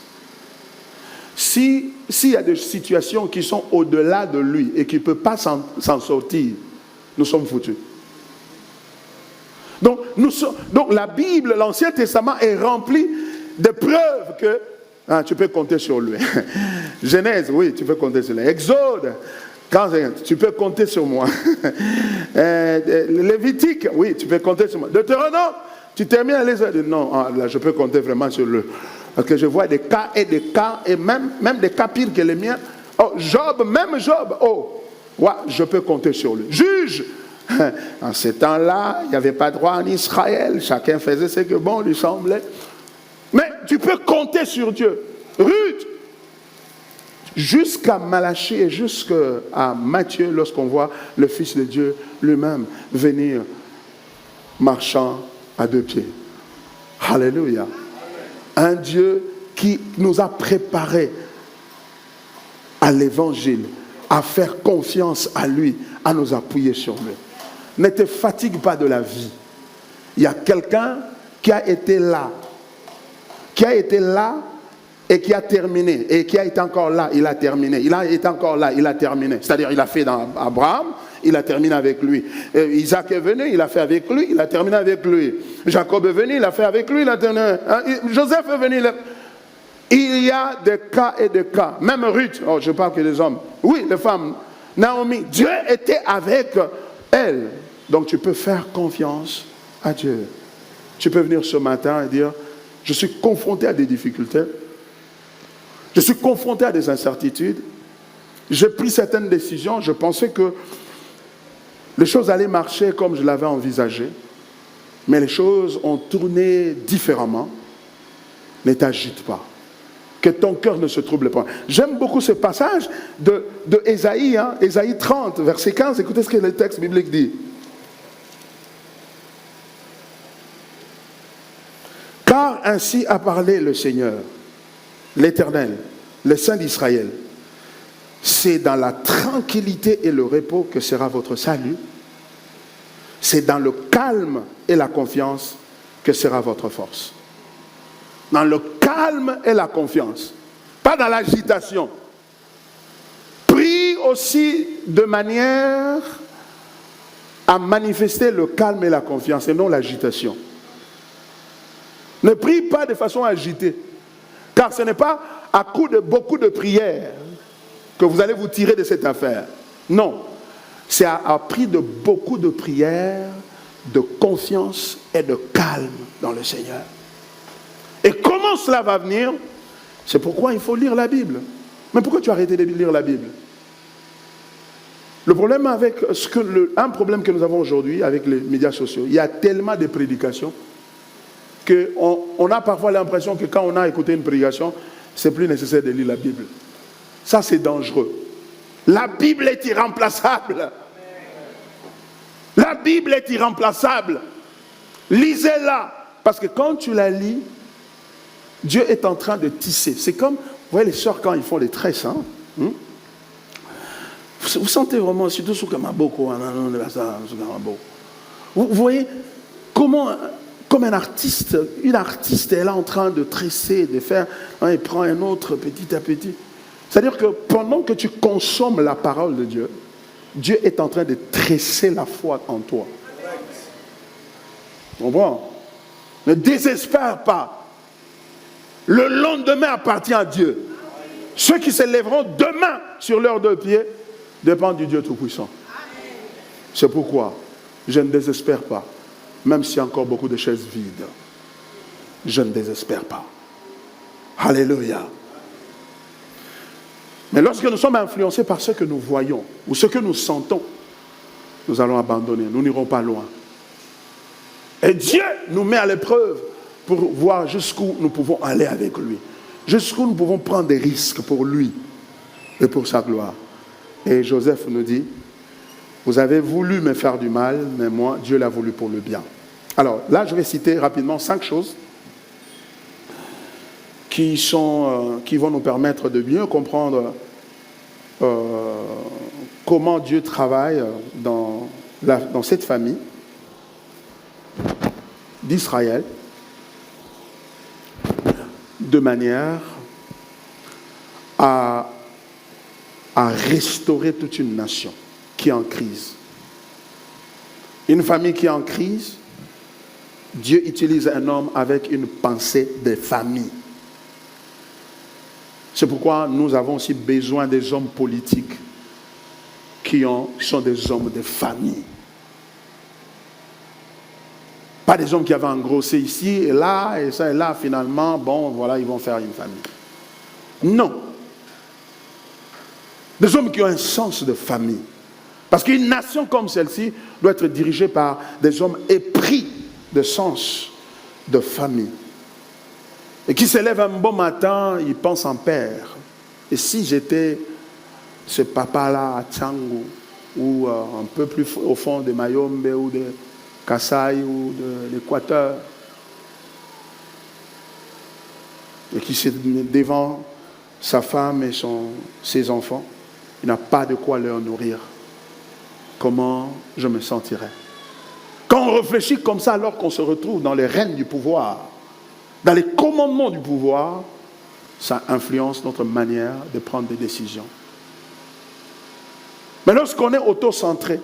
S'il y a des situations qui sont au-delà de lui et qu'il ne peut pas s'en sortir, nous sommes foutus. Donc la Bible, l'Ancien Testament est rempli de preuves que tu peux compter sur lui. Genèse, oui, tu peux compter sur lui. Exode, tu peux compter sur moi. Lévitique, oui, tu peux compter sur moi. Deutéronome, tu termines à les aider. Non, là, je peux compter vraiment sur lui. Parce que je vois des cas, et même des cas pires que les miens. Oh, Job, ouais, je peux compter sur lui. Juge, en ces temps-là, il n'y avait pas de roi en Israël. Chacun faisait ce que bon lui semblait. Mais tu peux compter sur Dieu. Ruth, jusqu'à Malachie et jusqu'à Matthieu, lorsqu'on voit le Fils de Dieu lui-même venir marchant à deux pieds. Alléluia. Un Dieu qui nous a préparés à l'évangile, à faire confiance à lui, à nous appuyer sur lui. Ne te fatigue pas de la vie. Il y a quelqu'un qui a été là et qui a terminé, et qui a été encore là, il a terminé. Il a été encore là, il a terminé. C'est-à-dire, il a fait dans Abraham, il a terminé avec lui. Isaac est venu, il a fait avec lui, il a terminé avec lui. Jacob est venu, il a fait avec lui, il a terminé. Joseph est venu. Il y a des cas et des cas. Même Ruth, je parle que des hommes. Oui, les femmes. Naomi, Dieu était avec elle. Donc tu peux faire confiance à Dieu. Tu peux venir ce matin et dire, je suis confronté à des difficultés. Je suis confronté à des incertitudes. J'ai pris certaines décisions. Je pensais que les choses allaient marcher comme je l'avais envisagé. Mais les choses ont tourné différemment. Ne t'agite pas. Que ton cœur ne se trouble pas. J'aime beaucoup ce passage de Ésaïe, Ésaïe 30, verset 15. Écoutez ce que le texte biblique dit. Car ainsi a parlé le Seigneur, l'Éternel, le Saint d'Israël. C'est dans la tranquillité et le repos que sera votre salut. C'est dans le calme et la confiance que sera votre force. Dans le calme et la confiance, pas dans l'agitation. Prie aussi de manière à manifester le calme et la confiance et non l'agitation. Ne prie pas de façon agitée, car ce n'est pas à coup de beaucoup de prières que vous allez vous tirer de cette affaire. Non, c'est à prix de beaucoup de prières, de confiance et de calme dans le Seigneur. Et comment cela va venir? C'est pourquoi il faut lire la Bible. Mais pourquoi tu as arrêté de lire la Bible? Le problème avec un problème que nous avons aujourd'hui avec les médias sociaux, il y a tellement de prédications qu'on a parfois l'impression que quand on a écouté une prédication, c'est plus nécessaire de lire la Bible. Ça, c'est dangereux. La Bible est irremplaçable. La Bible est irremplaçable. Lisez-la. Parce que quand tu la lis, Dieu est en train de tisser. C'est comme, vous voyez les sœurs quand ils font les tresses. Vous sentez vraiment, surtout sous Kamaboko. Vous voyez comment, comme un artiste, une artiste est là en train de tresser, de faire, il prend un autre petit à petit. C'est-à-dire que pendant que tu consommes la parole de Dieu, Dieu est en train de tresser la foi en toi. Tu comprends? Ne désespère pas. Le lendemain appartient à Dieu. Ceux qui se lèveront demain sur leurs deux pieds dépendent du Dieu Tout-Puissant. C'est pourquoi je ne désespère pas, même s'il y a encore beaucoup de chaises vides. je ne désespère pas. Alléluia. Mais lorsque nous sommes influencés par ce que nous voyons ou ce que nous sentons, nous allons abandonner, nous n'irons pas loin. Et Dieu nous met à l'épreuve pour voir jusqu'où nous pouvons aller avec lui. Jusqu'où nous pouvons prendre des risques pour lui et pour sa gloire. Et Joseph nous dit, vous avez voulu me faire du mal, mais moi, Dieu l'a voulu pour le bien. Alors là, je vais citer rapidement 5 choses qui vont nous permettre de mieux comprendre comment Dieu travaille dans cette famille d'Israël de manière à restaurer toute une nation qui est en crise. Une famille qui est en crise, Dieu utilise un homme avec une pensée de famille. C'est pourquoi nous avons aussi besoin des hommes politiques qui sont des hommes de famille. Pas des hommes qui avaient engrossé ici et ça et là, finalement, bon, voilà, ils vont faire une famille. Non. Des hommes qui ont un sens de famille. Parce qu'une nation comme celle-ci doit être dirigée par des hommes épris de sens de famille. Et qui se lèvent un bon matin, ils pensent en père. Et si j'étais ce papa-là à Tchangou, ou un peu plus au fond de Mayombe, ou de Kassai, ou de l'Équateur, et qui se devant sa femme et ses enfants, il n'a pas de quoi leur nourrir. Comment je me sentirais? Quand on réfléchit comme ça, alors qu'on se retrouve dans les règnes du pouvoir, dans les commandements du pouvoir, ça influence notre manière de prendre des décisions. Mais lorsqu'on est auto-centré,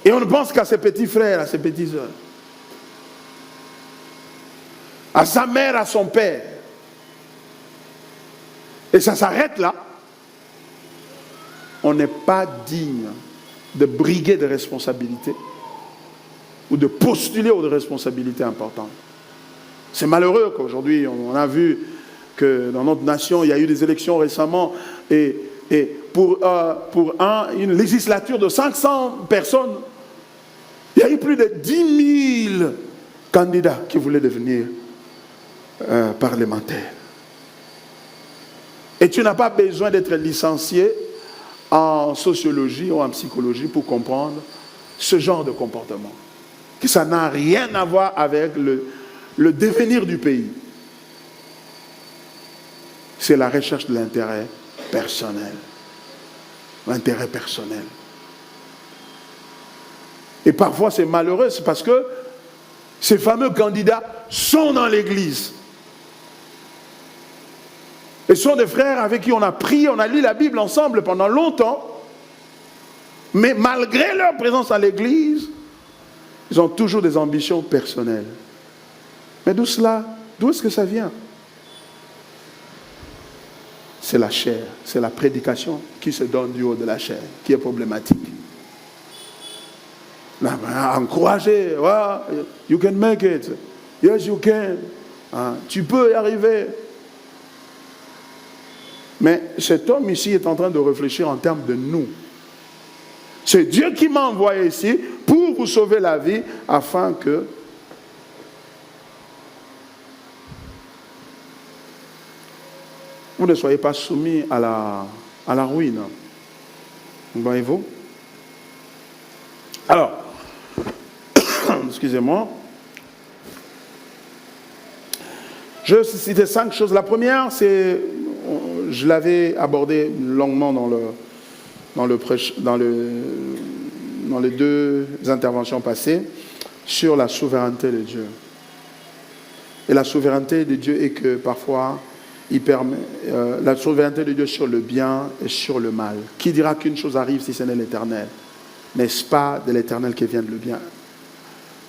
et on ne pense qu'à ses petits frères, à ses petites sœurs, à sa mère, à son père, et ça s'arrête là, on n'est pas digne de briguer des responsabilités ou de postuler aux responsabilités importantes. C'est malheureux qu'aujourd'hui, on a vu que dans notre nation, il y a eu des élections récemment et pour une législature de 500 personnes, il y a eu plus de 10 000 candidats qui voulaient devenir parlementaires. Et tu n'as pas besoin d'être licencié en sociologie ou en psychologie pour comprendre ce genre de comportement. Que ça n'a rien à voir avec le devenir du pays. C'est la recherche de l'intérêt personnel. L'intérêt personnel. Et parfois c'est malheureux, c'est parce que ces fameux candidats sont dans l'église. Et sont des frères avec qui on a prié, on a lu la Bible ensemble pendant longtemps. Mais malgré leur présence à l'église, ils ont toujours des ambitions personnelles. Mais d'où cela? D'où est-ce que ça vient? C'est la chair, c'est la prédication qui se donne du haut de la chair, qui est problématique. Encourager, you can make it. Yes, you can. Tu peux y arriver. Mais cet homme ici est en train de réfléchir en termes de nous. C'est Dieu qui m'a envoyé ici pour vous sauver la vie afin que vous ne soyez pas soumis à la ruine. Voyez-vous? Alors, excusez-moi. Je vais citer 5 choses. La première, c'est, je l'avais abordé longuement dans les 2 interventions passées, sur la souveraineté de Dieu. Et la souveraineté de Dieu est que parfois, il permet la souveraineté de Dieu sur le bien et sur le mal. Qui dira qu'une chose arrive si ce n'est l'Éternel? N'est-ce pas de l'Éternel qui vient le bien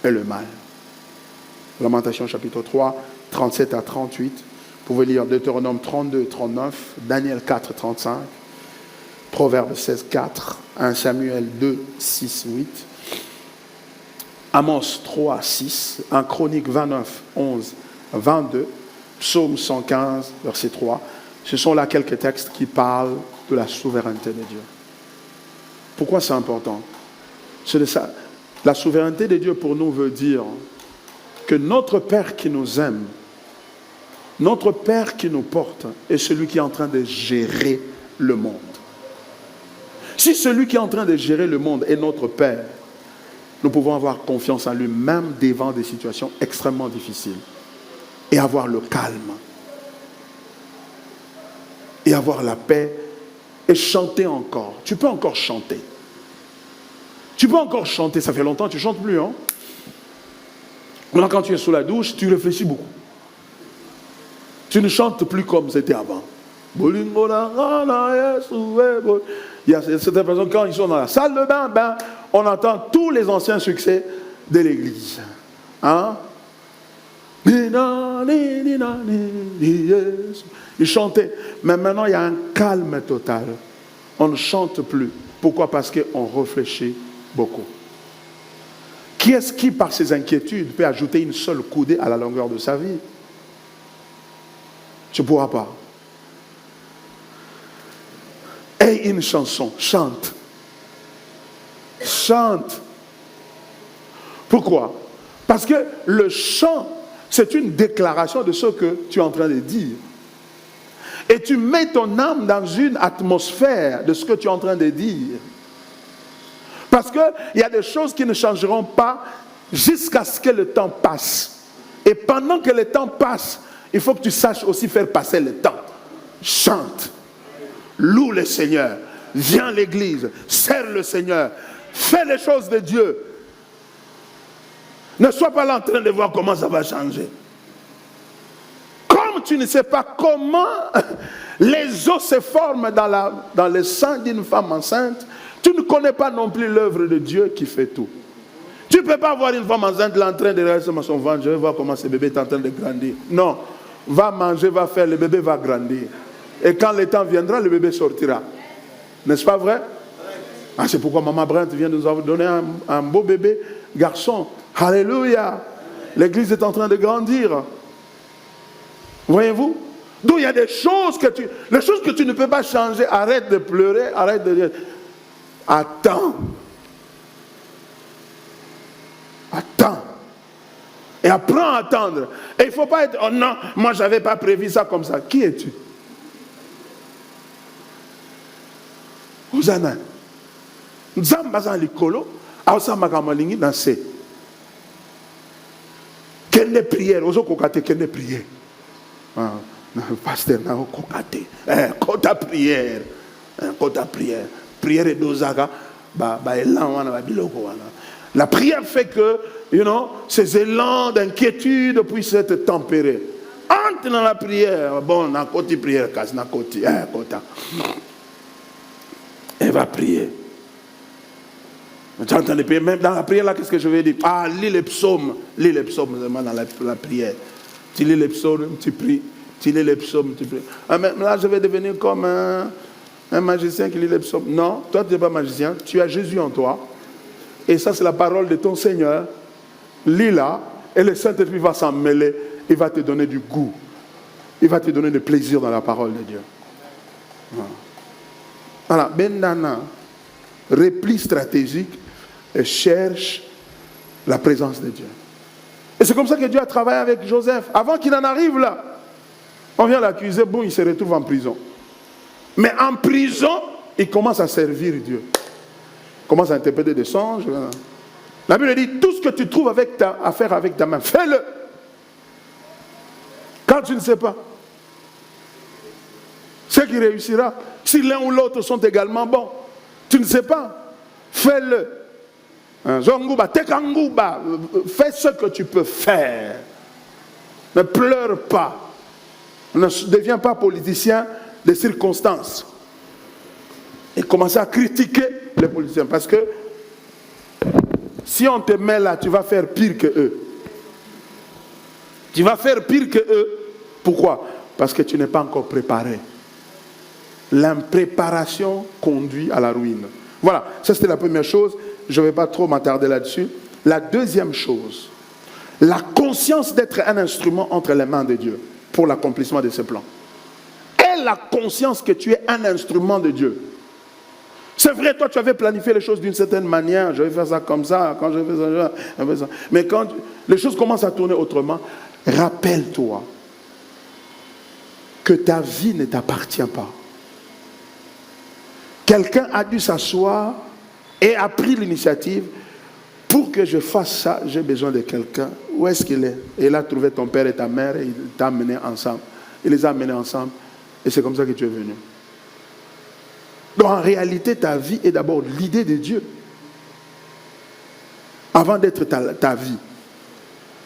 et le mal? Lamentation chapitre 3, 37 à 38. Vous pouvez lire Deutéronome 32, 39, Daniel 4, 35, Proverbe 16, 4, 1 Samuel 2, 6, 8. Amos 3, 6, 1 Chronique 29, 11, 22, Psaume 115, verset 3. Ce sont là quelques textes qui parlent de la souveraineté de Dieu. Pourquoi c'est important? C'est de ça. La souveraineté de Dieu pour nous veut dire que notre Père qui nous aime, notre Père qui nous porte, est celui qui est en train de gérer le monde. Si celui qui est en train de gérer le monde est notre Père, nous pouvons avoir confiance en lui, même devant des situations extrêmement difficiles, et avoir le calme, et avoir la paix, et chanter encore. Tu peux encore chanter. Tu peux encore chanter. Ça fait longtemps que tu ne chantes plus, hein? Maintenant, quand tu es sous la douche, tu réfléchis beaucoup. Tu ne chantes plus comme c'était avant. Il y a certaines personnes, quand ils sont dans la salle de bain, on entend tous les anciens succès de l'église. Hein? Ils chantaient. Mais maintenant, il y a un calme total. On ne chante plus. Pourquoi? Parce qu'on réfléchit beaucoup. Qui est-ce qui, par ses inquiétudes, peut ajouter une seule coudée à la longueur de sa vie? Tu ne pourras pas. Aie une chanson, chante. Chante. Pourquoi? Parce que le chant, c'est une déclaration de ce que tu es en train de dire. Et tu mets ton âme dans une atmosphère de ce que tu es en train de dire. Parce qu'il y a des choses qui ne changeront pas jusqu'à ce que le temps passe. Et pendant que le temps passe, il faut que tu saches aussi faire passer le temps. Chante. Loue le Seigneur. Viens à l'église. Sers le Seigneur. Fais les choses de Dieu. Ne sois pas là en train de voir comment ça va changer. Comme tu ne sais pas comment les os se forment dans le sein d'une femme enceinte, tu ne connais pas non plus l'œuvre de Dieu qui fait tout. Tu ne peux pas voir une femme enceinte là en train de rester dans son ventre, je vais voir comment ce bébé est en train de grandir. Non. Va manger, va faire, le bébé va grandir. Et quand le temps viendra, le bébé sortira. N'est-ce pas vrai? Ah, c'est pourquoi Maman Brent vient de nous avoir donné un beau bébé garçon. Alléluia. L'église est en train de grandir. Voyez-vous? Donc il y a des choses les choses que tu ne peux pas changer. Arrête de pleurer, arrête de dire. Attends. Attends. Et apprends à attendre. Et il ne faut pas être, oh non, moi je n'avais pas prévu ça comme ça. Qui es-tu? Hosanna. Nzamba likolo, aosa makamalingi na se. Quelle prière, ozo kokate quelle prière. Pasteur na kokate. Kota prière. Kota prière. Prière et dozaka ba elan wana ba biloko wana. La prière fait que, ces élans d'inquiétude puissent être tempérés. Entre dans la prière. Bon, na koti prière, kas na koti. Kota. Elle va prier. Tu entends prier. Même dans la prière, là, qu'est-ce que je vais dire? Ah, lis les psaumes. Lis les psaumes dans la prière. Tu lis les psaumes, tu pries. Tu lis les psaumes, tu pries. Ah, mais là, je vais devenir comme un magicien qui lit les psaumes. Non, toi, tu n'es pas magicien. Tu as Jésus en toi. Et ça, c'est la parole de ton Seigneur. Lis-la. Et le Saint-Esprit va s'en mêler. Il va te donner du goût. Il va te donner du plaisir dans la parole de Dieu. Voilà. Bendana, repli stratégique, et cherche la présence de Dieu. Et c'est comme ça que Dieu a travaillé avec Joseph. Avant qu'il en arrive là, on vient l'accuser, bon, il se retrouve en prison. Mais en prison, il commence à servir Dieu. Il commence à interpréter des songes. La Bible dit, tout ce que tu trouves à faire avec ta main, fais-le. Quand tu ne sais pas. Ce qui réussira, si l'un ou l'autre sont également bons, tu ne sais pas, fais-le. Fais ce que tu peux faire. Ne pleure pas. Ne deviens pas politicien des circonstances. Et commence à critiquer les politiciens. Parce que si on te met là, tu vas faire pire que eux. Tu vas faire pire que eux. Pourquoi? Parce que tu n'es pas encore préparé. L'impréparation conduit à la ruine. Voilà, ça c'était la première chose. Je ne vais pas trop m'attarder là-dessus. La deuxième chose, la conscience d'être un instrument entre les mains de Dieu pour l'accomplissement de ses plans. Et la conscience que tu es un instrument de Dieu. C'est vrai, toi tu avais planifié les choses d'une certaine manière, je vais faire ça comme ça, quand je vais faire ça, je vais faire ça. Mais quand les choses commencent à tourner autrement, rappelle-toi que ta vie ne t'appartient pas. Quelqu'un a dû s'asseoir et a pris l'initiative. Pour que je fasse ça, j'ai besoin de quelqu'un. Où est-ce qu'il est? Et il a trouvé ton père et ta mère et il t'a amené ensemble. Il les a amenés ensemble et c'est comme ça que tu es venu. Donc en réalité, ta vie est d'abord l'idée de Dieu avant d'être ta vie.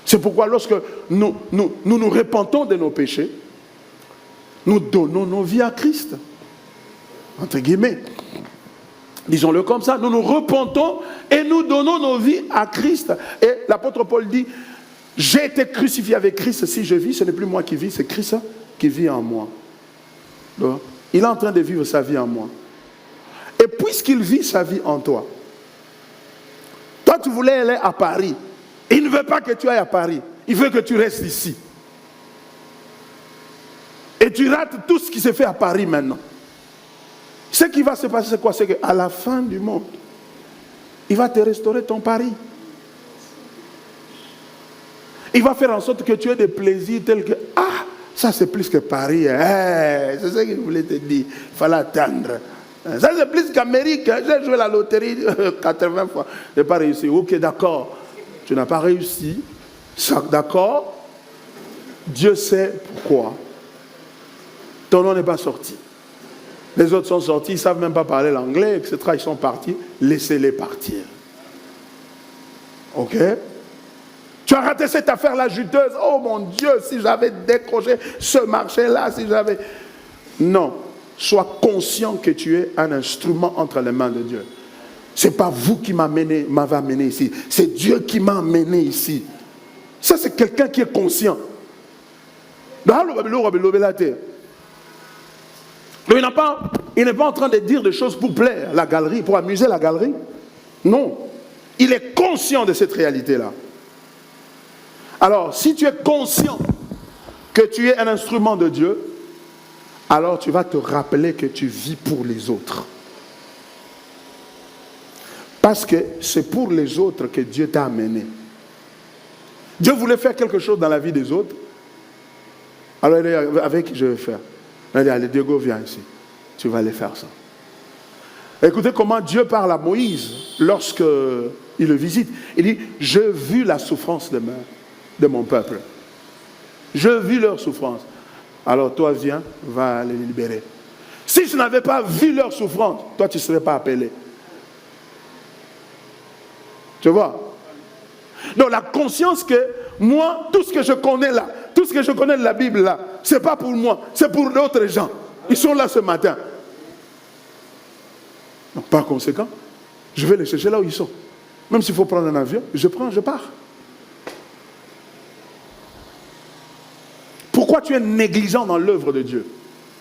C'est pourquoi lorsque nous repentons de nos péchés, nous donnons nos vies à Christ. Entre guillemets. Disons-le comme ça, nous nous repentons et nous donnons nos vies à Christ. Et l'apôtre Paul dit, j'ai été crucifié avec Christ, si je vis, ce n'est plus moi qui vis, c'est Christ qui vit en moi. Donc, il est en train de vivre sa vie en moi. Et puisqu'il vit sa vie en toi, toi tu voulais aller à Paris, il ne veut pas que tu ailles à Paris, il veut que tu restes ici. Et tu rates tout ce qui s'est fait à Paris maintenant. Ce qui va se passer, c'est quoi? C'est qu'à la fin du monde, il va te restaurer ton Paris. Il va faire en sorte que tu aies des plaisirs tels que, ah, ça c'est plus que Paris. Hey, c'est ce qu'il voulait te dire. Il fallait attendre. Ça c'est plus qu'Amérique. J'ai joué la loterie 80 fois. Je n'ai pas réussi. Ok, d'accord. Tu n'as pas réussi. D'accord. Dieu sait pourquoi. Ton nom n'est pas sorti. Les autres sont sortis, ils ne savent même pas parler l'anglais, etc. Ils sont partis, laissez-les partir. Ok? Tu as raté cette affaire-là juteuse. Oh mon Dieu, si j'avais décroché ce marché-là, si j'avais... Non. Sois conscient que tu es un instrument entre les mains de Dieu. Ce n'est pas vous qui m'avez amené ici. C'est Dieu qui m'a amené ici. Ça, c'est quelqu'un qui est conscient. Il n'est pas en train de dire des choses pour plaire la galerie, pour amuser la galerie. Non. Il est conscient de cette réalité-là. Alors, si tu es conscient que tu es un instrument de Dieu, alors tu vas te rappeler que tu vis pour les autres. Parce que c'est pour les autres que Dieu t'a amené. Dieu voulait faire quelque chose dans la vie des autres. Alors, avec qui je vais faire? Il dit, allez, Diego, viens ici. Tu vas aller faire ça. Écoutez comment Dieu parle à Moïse lorsqu'il le visite. Il dit, j'ai vu la souffrance de mon peuple. J'ai vu leur souffrance. Alors toi, viens, va les libérer. Si je n'avais pas vu leur souffrance, toi, tu ne serais pas appelé. Tu vois? Donc la conscience que moi, tout ce que je connais là, tout ce que je connais de la Bible là, ce n'est pas pour moi, c'est pour d'autres gens. Ils sont là ce matin. Donc, par conséquent, je vais les chercher là où ils sont. Même s'il faut prendre un avion, je prends, je pars. Pourquoi tu es négligent dans l'œuvre de Dieu?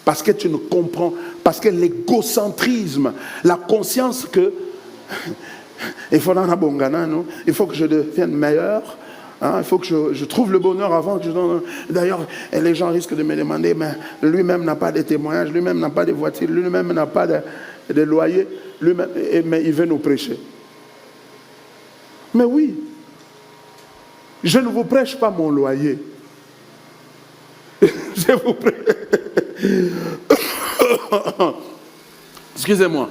Parce que tu ne comprends, parce que l'égocentrisme, la conscience que il faut que je devienne meilleur, hein, il faut que je trouve le bonheur avant que je donne. D'ailleurs, les gens risquent de me demander, mais lui-même n'a pas de témoignage, lui-même n'a pas de voiture, lui-même n'a pas de loyer, mais il veut nous prêcher. Mais oui, je ne vous prêche pas mon loyer. Je vous prêche. Excusez-moi.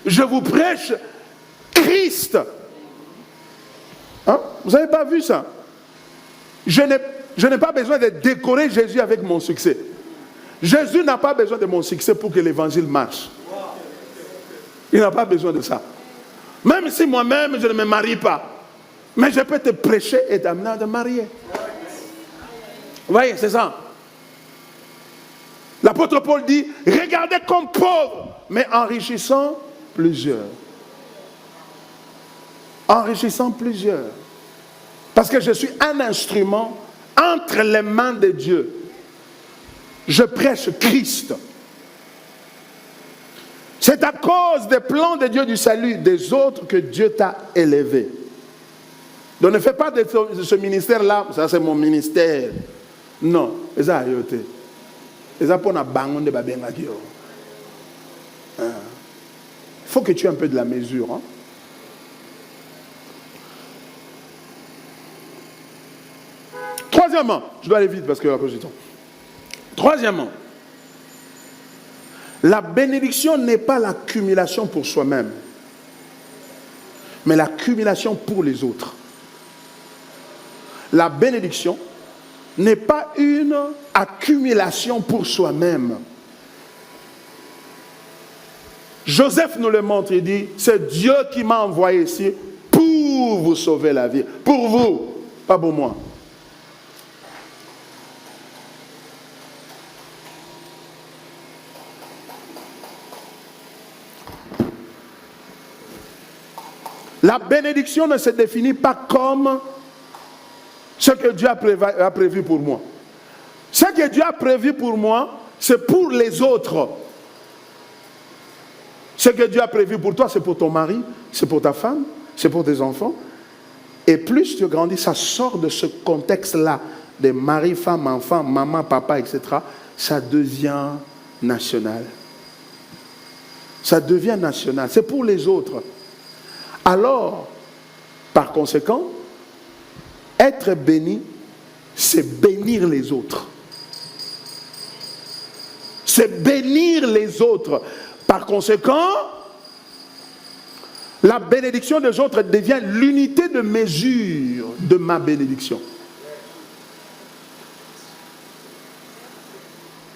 Je vous prêche Christ. Hein? Vous n'avez pas vu ça? Je n'ai pas besoin de décorer Jésus avec mon succès. Jésus n'a pas besoin de mon succès pour que l'évangile marche. Il n'a pas besoin de ça. Même si moi-même je ne me marie pas. Mais je peux te prêcher et t'amener à te marier. Vous voyez, c'est ça. L'apôtre Paul dit, regardez comme pauvre, mais enrichissant plusieurs. Enrichissant plusieurs. Parce que je suis un instrument entre les mains de Dieu. Je prêche Christ. C'est à cause des plans de Dieu du salut des autres que Dieu t'a élevé. Donc ne fais pas de ce ministère-là, ça c'est mon ministère. Non, ça a été. Ça pour na bangon de babenga qui. Il faut que tu aies un peu de la mesure. Hein? Troisièmement, je dois aller vite parce que la cause du temps. Troisièmement, la bénédiction n'est pas l'accumulation pour soi-même, mais l'accumulation pour les autres. La bénédiction n'est pas une accumulation pour soi-même. Joseph nous le montre, il dit, c'est Dieu qui m'a envoyé ici pour vous sauver la vie. Pour vous, pas pour moi. La bénédiction ne se définit pas comme ce que Dieu a prévu pour moi. Ce que Dieu a prévu pour moi, c'est pour les autres. Ce que Dieu a prévu pour toi, c'est pour ton mari, c'est pour ta femme, c'est pour tes enfants. Et plus tu grandis, ça sort de ce contexte-là, de mari, femme, enfant, maman, papa, etc. Ça devient national. Ça devient national. C'est pour les autres. Alors, par conséquent, être béni, c'est bénir les autres. C'est bénir les autres. Par conséquent, la bénédiction des autres devient l'unité de mesure de ma bénédiction.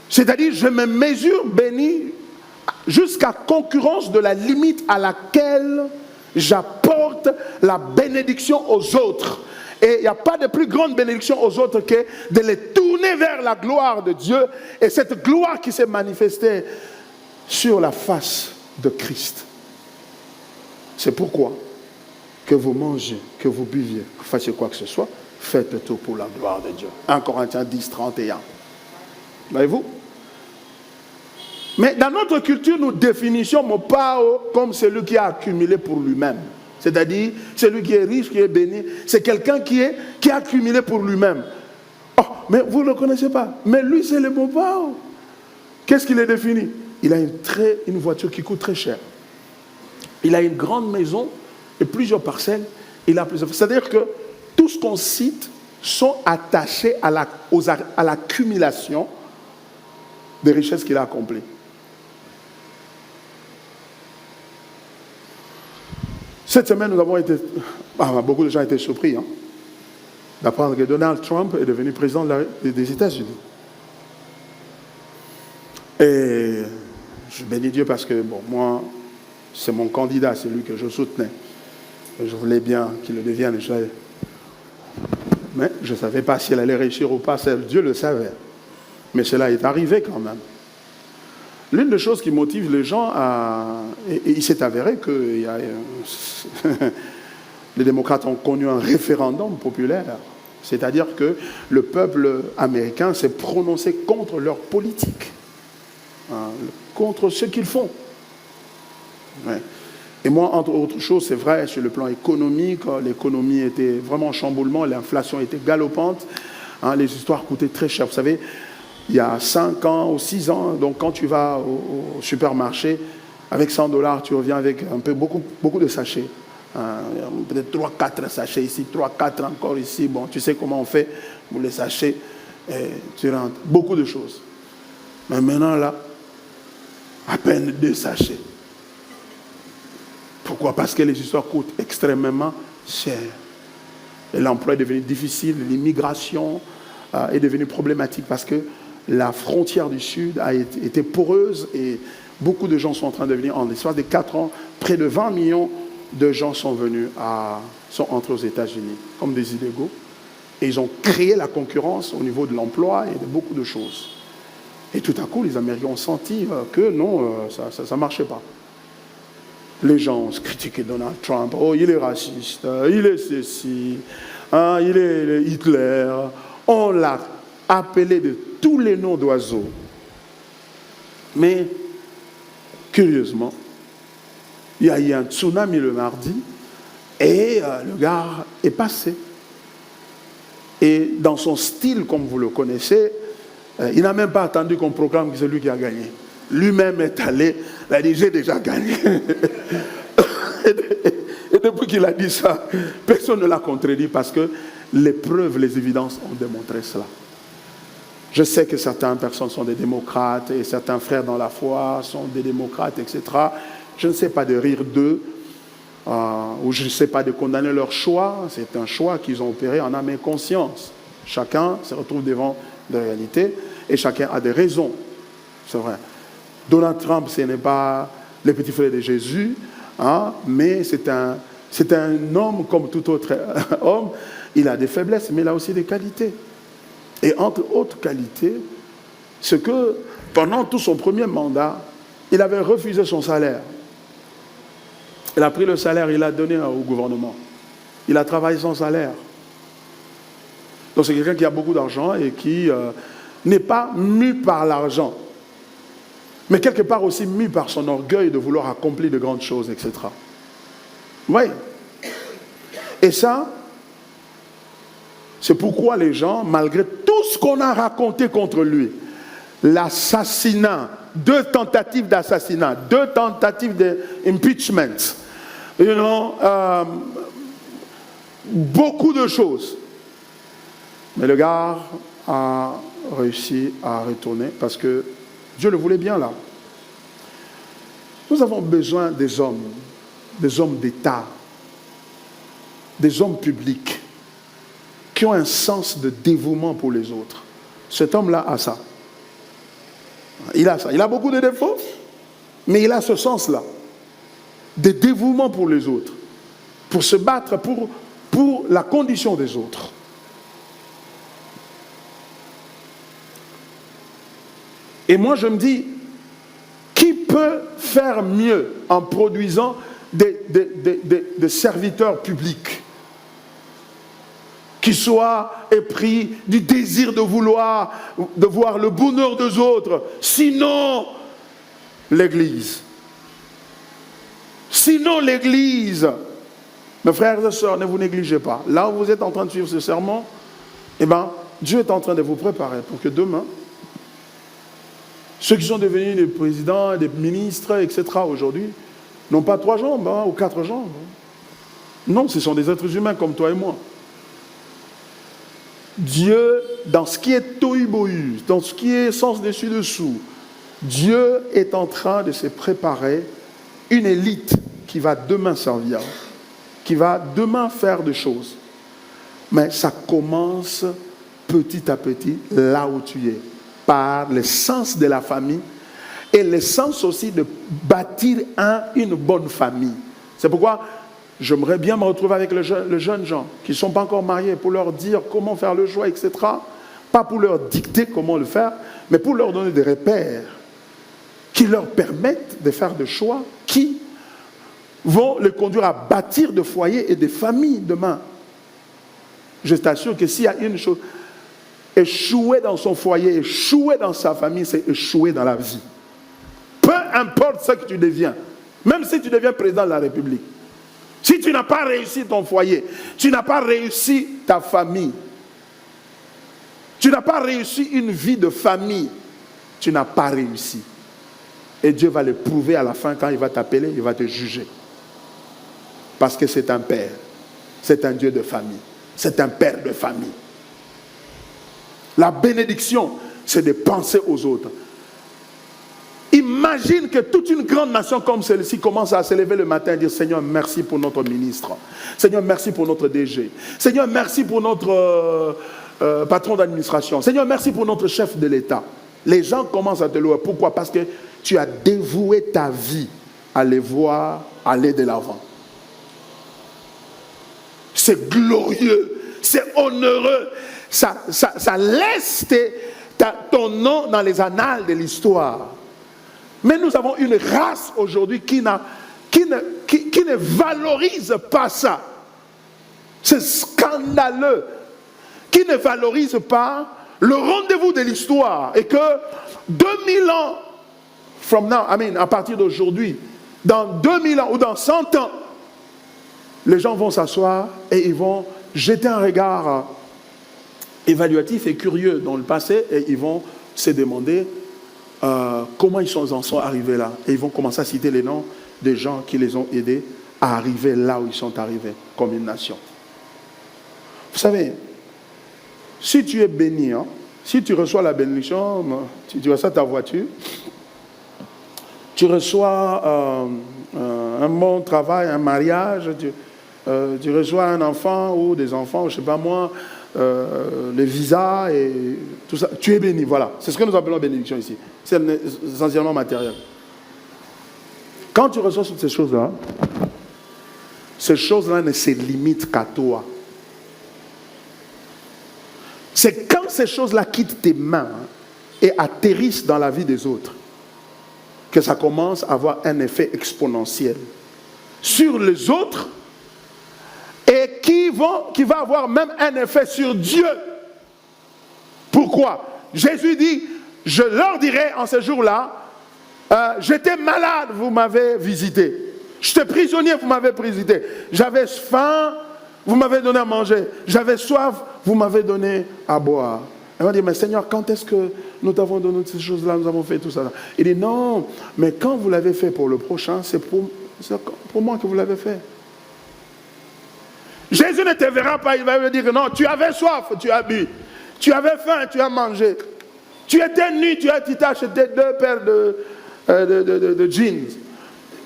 C'est-à-dire, je me mesure béni jusqu'à concurrence de la limite à laquelle j'apporte la bénédiction aux autres. Et il n'y a pas de plus grande bénédiction aux autres que de les tourner vers la gloire de Dieu. Et cette gloire qui s'est manifestée sur la face de Christ. C'est pourquoi que vous mangez, que vous buviez, que vous fassiez quoi que ce soit, faites tout pour la gloire de Dieu. 1 Corinthiens 10, 31. Voyez-vous? Mais dans notre culture, nous définissons mon pao comme celui qui a accumulé pour lui-même. C'est-à-dire, celui qui est riche, qui est béni, c'est quelqu'un qui a accumulé pour lui-même. Oh, mais vous ne le connaissez pas. Mais lui, c'est le bon pao. Qu'est-ce qu'il est défini? Il a une voiture qui coûte très cher. Il a une grande maison et plusieurs parcelles. C'est-à-dire que tout ce qu'on cite sont attachés à l'accumulation des richesses qu'il a accomplies. Cette semaine, beaucoup de gens ont été surpris d'apprendre que Donald Trump est devenu président des États-Unis. Et je bénis Dieu parce que, moi, c'est mon candidat, c'est lui que je soutenais. Et je voulais bien qu'il le devienne. Mais je ne savais pas si elle allait réussir ou pas, Dieu le savait. Mais cela est arrivé quand même. L'une des choses qui motive les gens et il s'est avéré que les démocrates ont connu un référendum populaire. C'est-à-dire que le peuple américain s'est prononcé contre leur politique. Contre ce qu'ils font. Ouais. Et moi, entre autres choses, c'est vrai, sur le plan économique, l'économie était vraiment en chamboulement, l'inflation était galopante, les histoires coûtaient très cher. Vous savez, il y a 5 ans ou 6 ans, donc quand tu vas au supermarché, avec $100, tu reviens avec beaucoup de sachets. Peut-être 3-4 sachets ici, 3-4 encore ici. Bon, tu sais comment on fait pour les sachets. Et tu rentres. Beaucoup de choses. Mais maintenant, là, à peine 2 sachets. Pourquoi? Parce que les histoires coûtent extrêmement cher. Et l'emploi est devenu difficile, l'immigration est devenue problématique parce que la frontière du Sud a été poreuse et beaucoup de gens sont en train de venir. En l'espace de 4 ans, près de 20 millions de gens sont entrés aux États-Unis comme des illégaux. Et ils ont créé la concurrence au niveau de l'emploi et de beaucoup de choses. Et tout à coup, les Américains ont senti que non, ça ne marchait pas. Les gens ont critiqué Donald Trump. Oh, il est raciste, il est ceci, il est Hitler. On l'a appelé de tous les noms d'oiseaux. Mais, curieusement, il y a eu un tsunami le mardi Et le gars est passé. Et dans son style, comme vous le connaissez, il n'a même pas attendu qu'on proclame que c'est lui qui a gagné. Lui-même est allé, il a dit, j'ai déjà gagné. Et depuis qu'il a dit ça, personne ne l'a contredit parce que les preuves, les évidences ont démontré cela. Je sais que certaines personnes sont des démocrates et certains frères dans la foi sont des démocrates, etc. Je ne sais pas de rire d'eux ou je ne sais pas de condamner leur choix. C'est un choix qu'ils ont opéré en âme et conscience. Chacun se retrouve devant des réalités et chacun a des raisons. C'est vrai. Donald Trump, ce n'est pas le petit frère de Jésus, mais c'est un homme comme tout autre homme. Il a des faiblesses, mais il a aussi des qualités. Et entre autres qualités, c'est que pendant tout son premier mandat, il avait refusé son salaire. Il a pris le salaire, il l'a donné au gouvernement. Il a travaillé sans salaire. Donc c'est quelqu'un qui a beaucoup d'argent et qui n'est pas mu par l'argent, mais quelque part aussi mu par son orgueil de vouloir accomplir de grandes choses, etc. Oui. Et ça, c'est pourquoi les gens, malgré tout ce qu'on a raconté contre lui, l'assassinat, 2 tentatives d'assassinat, 2 tentatives d'impeachment, beaucoup de choses. Mais le gars a réussi à retourner parce que Dieu le voulait bien là. Nous avons besoin des hommes d'État, des hommes publics qui ont un sens de dévouement pour les autres. Cet homme-là a ça. Il a ça. Il a beaucoup de défauts, mais il a ce sens-là de dévouement pour les autres, pour se battre pour la condition des autres. Et moi, je me dis, qui peut faire mieux en produisant des serviteurs publics qui soient épris du désir de voir le bonheur des autres, sinon l'Église. Sinon l'Église. Mes frères et sœurs, ne vous négligez pas. Là où vous êtes en train de suivre ce sermon, Dieu est en train de vous préparer pour que demain, ceux qui sont devenus des présidents, des ministres, etc. aujourd'hui, n'ont pas 3 jambes ou 4 jambes. Non, ce sont des êtres humains comme toi et moi. Dieu, dans ce qui est tohu-bohu, dans ce qui est sens dessus-dessous, Dieu est en train de se préparer une élite qui va demain servir, qui va demain faire des choses. Mais ça commence petit à petit là où tu es, par le sens de la famille et le sens aussi de bâtir une bonne famille. C'est pourquoi j'aimerais bien me retrouver avec les jeunes gens qui ne sont pas encore mariés pour leur dire comment faire le choix, etc. Pas pour leur dicter comment le faire, mais pour leur donner des repères qui leur permettent de faire des choix qui vont les conduire à bâtir des foyers et des familles demain. Je t'assure que s'il y a une chose, échouer dans son foyer, échouer dans sa famille, c'est échouer dans la vie. Peu importe ce que tu deviens, même si tu deviens président de la République, si tu n'as pas réussi ton foyer, tu n'as pas réussi ta famille, tu n'as pas réussi une vie de famille, tu n'as pas réussi. Et Dieu va le prouver à la fin quand il va t'appeler, il va te juger. Parce que c'est un père, c'est un Dieu de famille, c'est un père de famille. La bénédiction, c'est de penser aux autres. Imagine que toute une grande nation comme celle-ci commence à se lever le matin et dire « Seigneur, merci pour notre ministre. Seigneur, merci pour notre DG. Seigneur, merci pour notre patron d'administration. Seigneur, merci pour notre chef de l'État. » Les gens commencent à te louer. Pourquoi? Parce que tu as dévoué ta vie à les voir aller de l'avant. C'est glorieux, c'est honoreux. Ça laisse ton nom dans les annales de l'histoire. Mais nous avons une race aujourd'hui qui ne valorise pas ça. C'est scandaleux. Qui ne valorise pas le rendez-vous de l'histoire. Et que 2000 ans, à partir d'aujourd'hui, dans 2000 ans ou dans 100 ans, les gens vont s'asseoir et ils vont jeter un regard évaluatif et curieux dans le passé et ils vont se demander comment ils en sont arrivés là. Et ils vont commencer à citer les noms des gens qui les ont aidés à arriver là où ils sont arrivés, comme une nation. Vous savez, si tu es béni, hein, si tu reçois la bénédiction, tu reçois ta voiture, tu reçois un bon travail, un mariage, tu reçois un enfant ou des enfants, je ne sais pas moi, les visas et tout ça. Tu es béni, voilà. C'est ce que nous appelons bénédiction ici. C'est essentiellement matériel. Quand tu reçois toutes ces choses-là ne se limitent qu'à toi. C'est quand ces choses-là quittent tes mains et atterrissent dans la vie des autres que ça commence à avoir un effet exponentiel sur les autres et qui va avoir même un effet sur Dieu. Pourquoi? Jésus dit, je leur dirai en ce jour-là, j'étais malade, vous m'avez visité. J'étais prisonnier, vous m'avez visité. J'avais faim, vous m'avez donné à manger. J'avais soif, vous m'avez donné à boire. Elle m'a dit, mais Seigneur, quand est-ce que nous t'avons donné ces choses-là, nous avons fait tout ça? Il dit, non, mais quand vous l'avez fait pour le prochain, c'est pour moi que vous l'avez fait. Jésus ne te verra pas, il va me dire, non, tu avais soif, tu as bu. Tu avais faim, tu as mangé. Tu étais nu, tu t'as acheté 2 paires de jeans.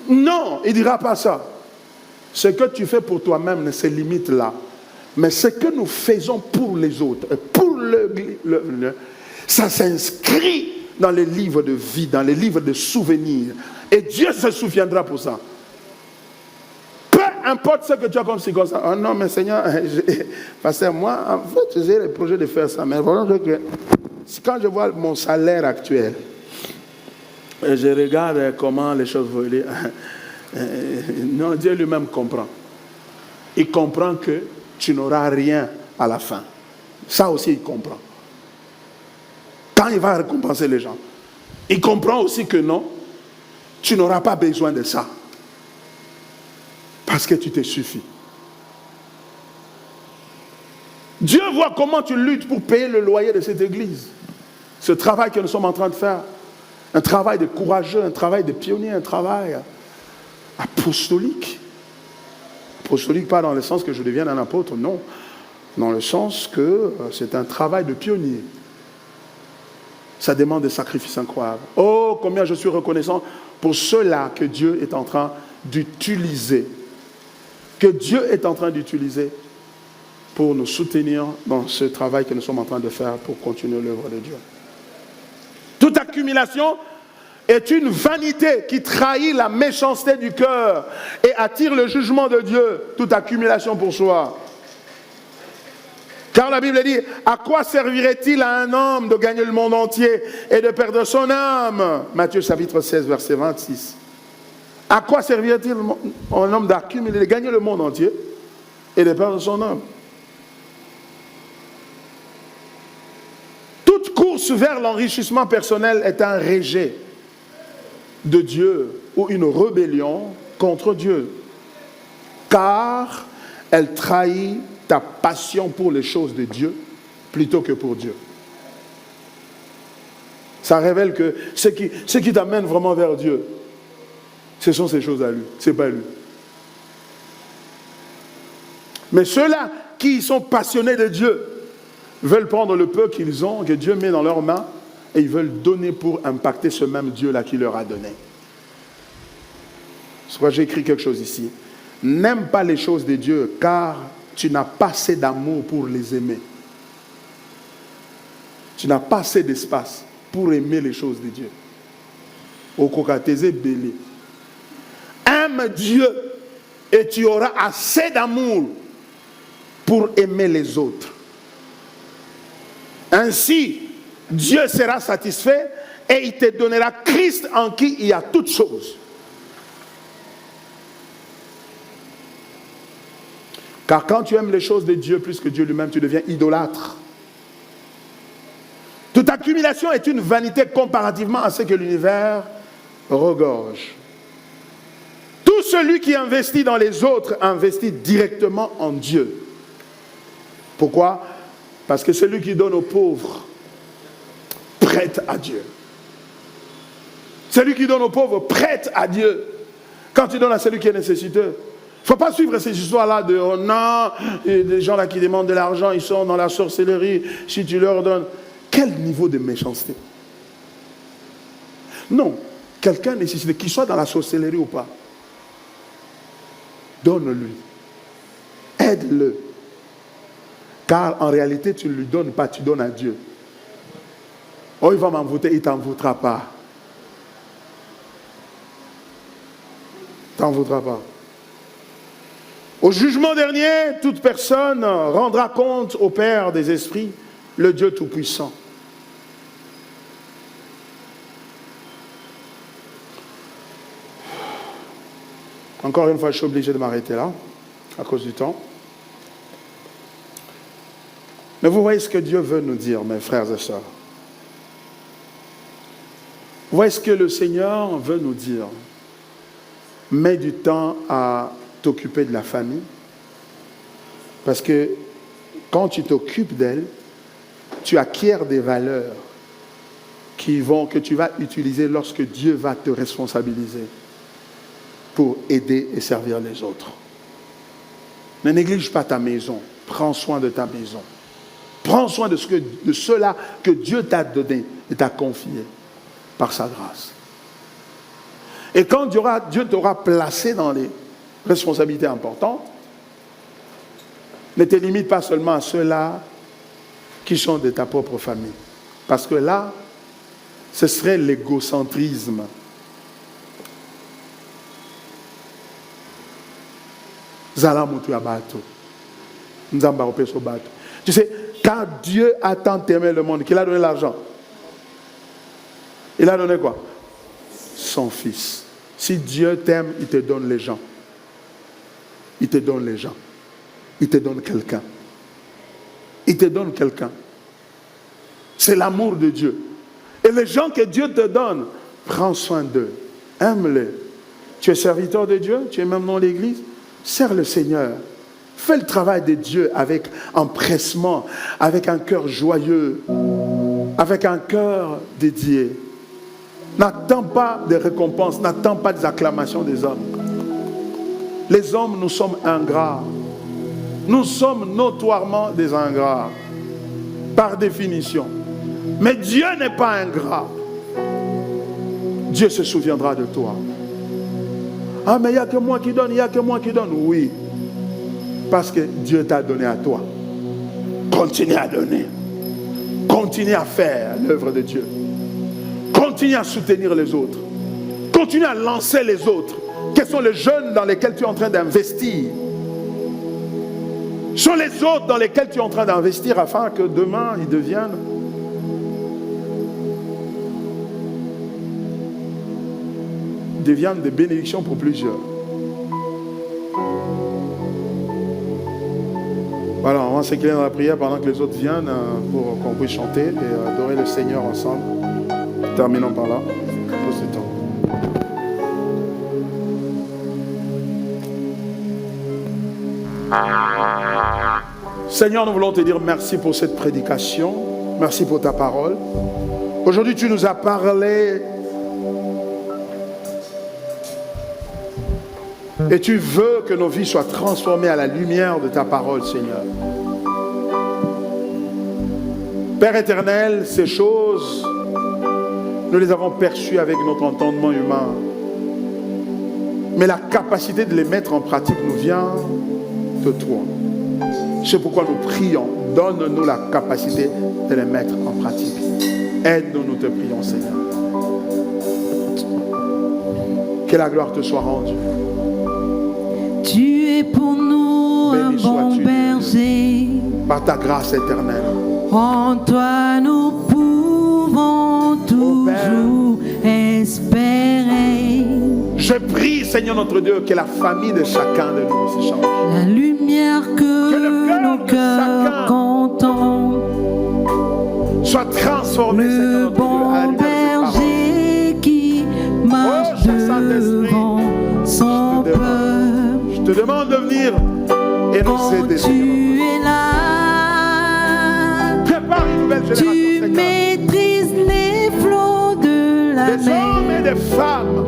Non, il ne dira pas ça. Ce que tu fais pour toi-même ne se limite là. Mais ce que nous faisons pour les autres, pour ça s'inscrit dans les livres de vie, dans les livres de souvenirs. Et Dieu se souviendra pour ça. Peu importe ce que tu as comme circonstance. Oh non, mais Seigneur, parce que moi, en fait, j'ai le projet de faire ça. Mais voilà, quand je vois mon salaire actuel, je regarde comment les choses vont aller. Non, Dieu lui-même comprend. Il comprend que tu n'auras rien à la fin. Ça aussi, il comprend. Quand il va récompenser les gens, il comprend aussi que non, tu n'auras pas besoin de ça. Parce que tu te suffis. Dieu voit comment tu luttes pour payer le loyer de cette église. Ce travail que nous sommes en train de faire. Un travail de courageux, un travail de pionnier, un travail apostolique. Apostolique, pas dans le sens que je devienne un apôtre, non. Dans le sens que c'est un travail de pionnier. Ça demande des sacrifices incroyables. Oh, combien je suis reconnaissant pour ceux-là que Dieu est en train d'utiliser. Que Dieu est en train d'utiliser pour nous soutenir dans ce travail que nous sommes en train de faire pour continuer l'œuvre de Dieu. Toute accumulation est une vanité qui trahit la méchanceté du cœur et attire le jugement de Dieu. Toute accumulation pour soi. Car la Bible dit, à quoi servirait-il à un homme de gagner le monde entier et de perdre son âme? Matthieu chapitre 16, verset 26. À quoi servirait-il à un homme d'accumuler, de gagner le monde entier et de perdre son âme? Toute course vers l'enrichissement personnel est un rejet de Dieu ou une rébellion contre Dieu. Car elle trahit ta passion pour les choses de Dieu plutôt que pour Dieu. Ça révèle que ce qui t'amène vraiment vers Dieu, ce sont ces choses à lui, c'est pas lui. Mais ceux-là qui sont passionnés de Dieu veulent prendre le peu qu'ils ont, que Dieu met dans leurs mains, et ils veulent donner pour impacter ce même Dieu-là qui leur a donné. C'est pourquoi j'ai écrit quelque chose ici. N'aime pas les choses de Dieu, car tu n'as pas assez d'amour pour les aimer. Tu n'as pas assez d'espace pour aimer les choses de Dieu. Aime Dieu et tu auras assez d'amour pour aimer les autres. Ainsi, Dieu sera satisfait et il te donnera Christ en qui il y a toutes choses. Car quand tu aimes les choses de Dieu plus que Dieu lui-même, tu deviens idolâtre. Toute accumulation est une vanité comparativement à ce que l'univers regorge. Tout celui qui investit dans les autres investit directement en Dieu. Pourquoi? Parce que celui qui donne aux pauvres prête à Dieu. Celui qui donne aux pauvres prête à Dieu. Quand tu donnes à celui qui est nécessiteux, il ne faut pas suivre ces histoires-là de oh non, et des gens là qui demandent de l'argent, ils sont dans la sorcellerie, si tu leur donnes. Quel niveau de méchanceté? Non, quelqu'un nécessite, qu'il soit dans la sorcellerie ou pas, donne-lui, aide-le. Car en réalité, tu ne lui donnes pas, tu donnes à Dieu. Oh, il va m'envoûter, il ne t'en voudra pas. Il ne t'en voudra pas. Au jugement dernier, toute personne rendra compte au Père des esprits, le Dieu Tout-Puissant. Encore une fois, je suis obligé de m'arrêter là, à cause du temps. Mais vous voyez ce que Dieu veut nous dire, mes frères et sœurs. Vous voyez ce que le Seigneur veut nous dire. Mets du temps à t'occuper de la famille. Parce que quand tu t'occupes d'elle, tu acquiers des valeurs que tu vas utiliser lorsque Dieu va te responsabiliser pour aider et servir les autres. Ne néglige pas ta maison. Prends soin de ta maison. Prends soin de cela que Dieu t'a donné et t'a confié par sa grâce. Et quand Dieu t'aura placé dans les responsabilités importantes, ne te limite pas seulement à ceux-là qui sont de ta propre famille. Parce que là, ce serait l'égocentrisme. Tu sais, quand Dieu a tant aimé le monde, qu'il a donné l'argent, il a donné quoi? Son Fils. Si Dieu t'aime, il te donne les gens. Il te donne les gens. Il te donne quelqu'un. Il te donne quelqu'un. C'est l'amour de Dieu. Et les gens que Dieu te donne, prends soin d'eux. Aime-les. Tu es serviteur de Dieu, tu es même dans l'église, sers le Seigneur. Fais le travail de Dieu avec empressement, avec un cœur joyeux, avec un cœur dédié. N'attends pas des récompenses, n'attends pas des acclamations des hommes. Les hommes, nous sommes ingrats. Nous sommes notoirement des ingrats, par définition. Mais Dieu n'est pas ingrat. Dieu se souviendra de toi. Ah, mais il n'y a que moi qui donne, il n'y a que moi qui donne. Oui, parce que Dieu t'a donné à toi. Continue à donner. Continue à faire l'œuvre de Dieu. Continue à soutenir les autres. Continue à lancer les autres. Quels sont les jeunes dans lesquels tu es en train d'investir? Sont les autres dans lesquels tu es en train d'investir afin que demain ils deviennent des bénédictions pour plusieurs. Voilà, on va s'incliner dans la prière pendant que les autres viennent pour qu'on puisse chanter et adorer le Seigneur ensemble. Terminons par là, pour ce temps. Seigneur, nous voulons te dire merci pour cette prédication. Merci pour ta parole. Aujourd'hui, tu nous as parlé et tu veux que nos vies soient transformées à la lumière de ta parole, Seigneur. Père éternel, ces choses, nous les avons perçues avec notre entendement humain. Mais la capacité de les mettre en pratique nous vient de toi. C'est pourquoi nous prions. Donne-nous la capacité de les mettre en pratique. Aide-nous, nous te prions, Seigneur. Que la gloire te soit rendue. Tu es pour nous un bon berger. Par ta grâce éternelle. En toi nous pouvons toujours espérer. Je prie, Seigneur notre Dieu, que la famille de chacun de nous se change. La lumière que nos cœurs contemplent soit transformé, Seigneur notre Dieu, à la lumière de berger qui marche devant son peuple. bénir et nous quand aider. tu es là, Prépare une nouvelle génération, tu Seigneur. maîtrises les flots de la Des hommes mer et des femmes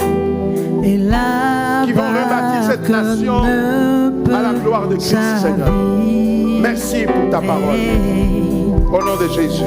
et la qui vont rebâtir cette barque nation ne peut à la gloire de Christ, Seigneur. s'arrêter. Merci pour ta parole. Au nom de Jésus.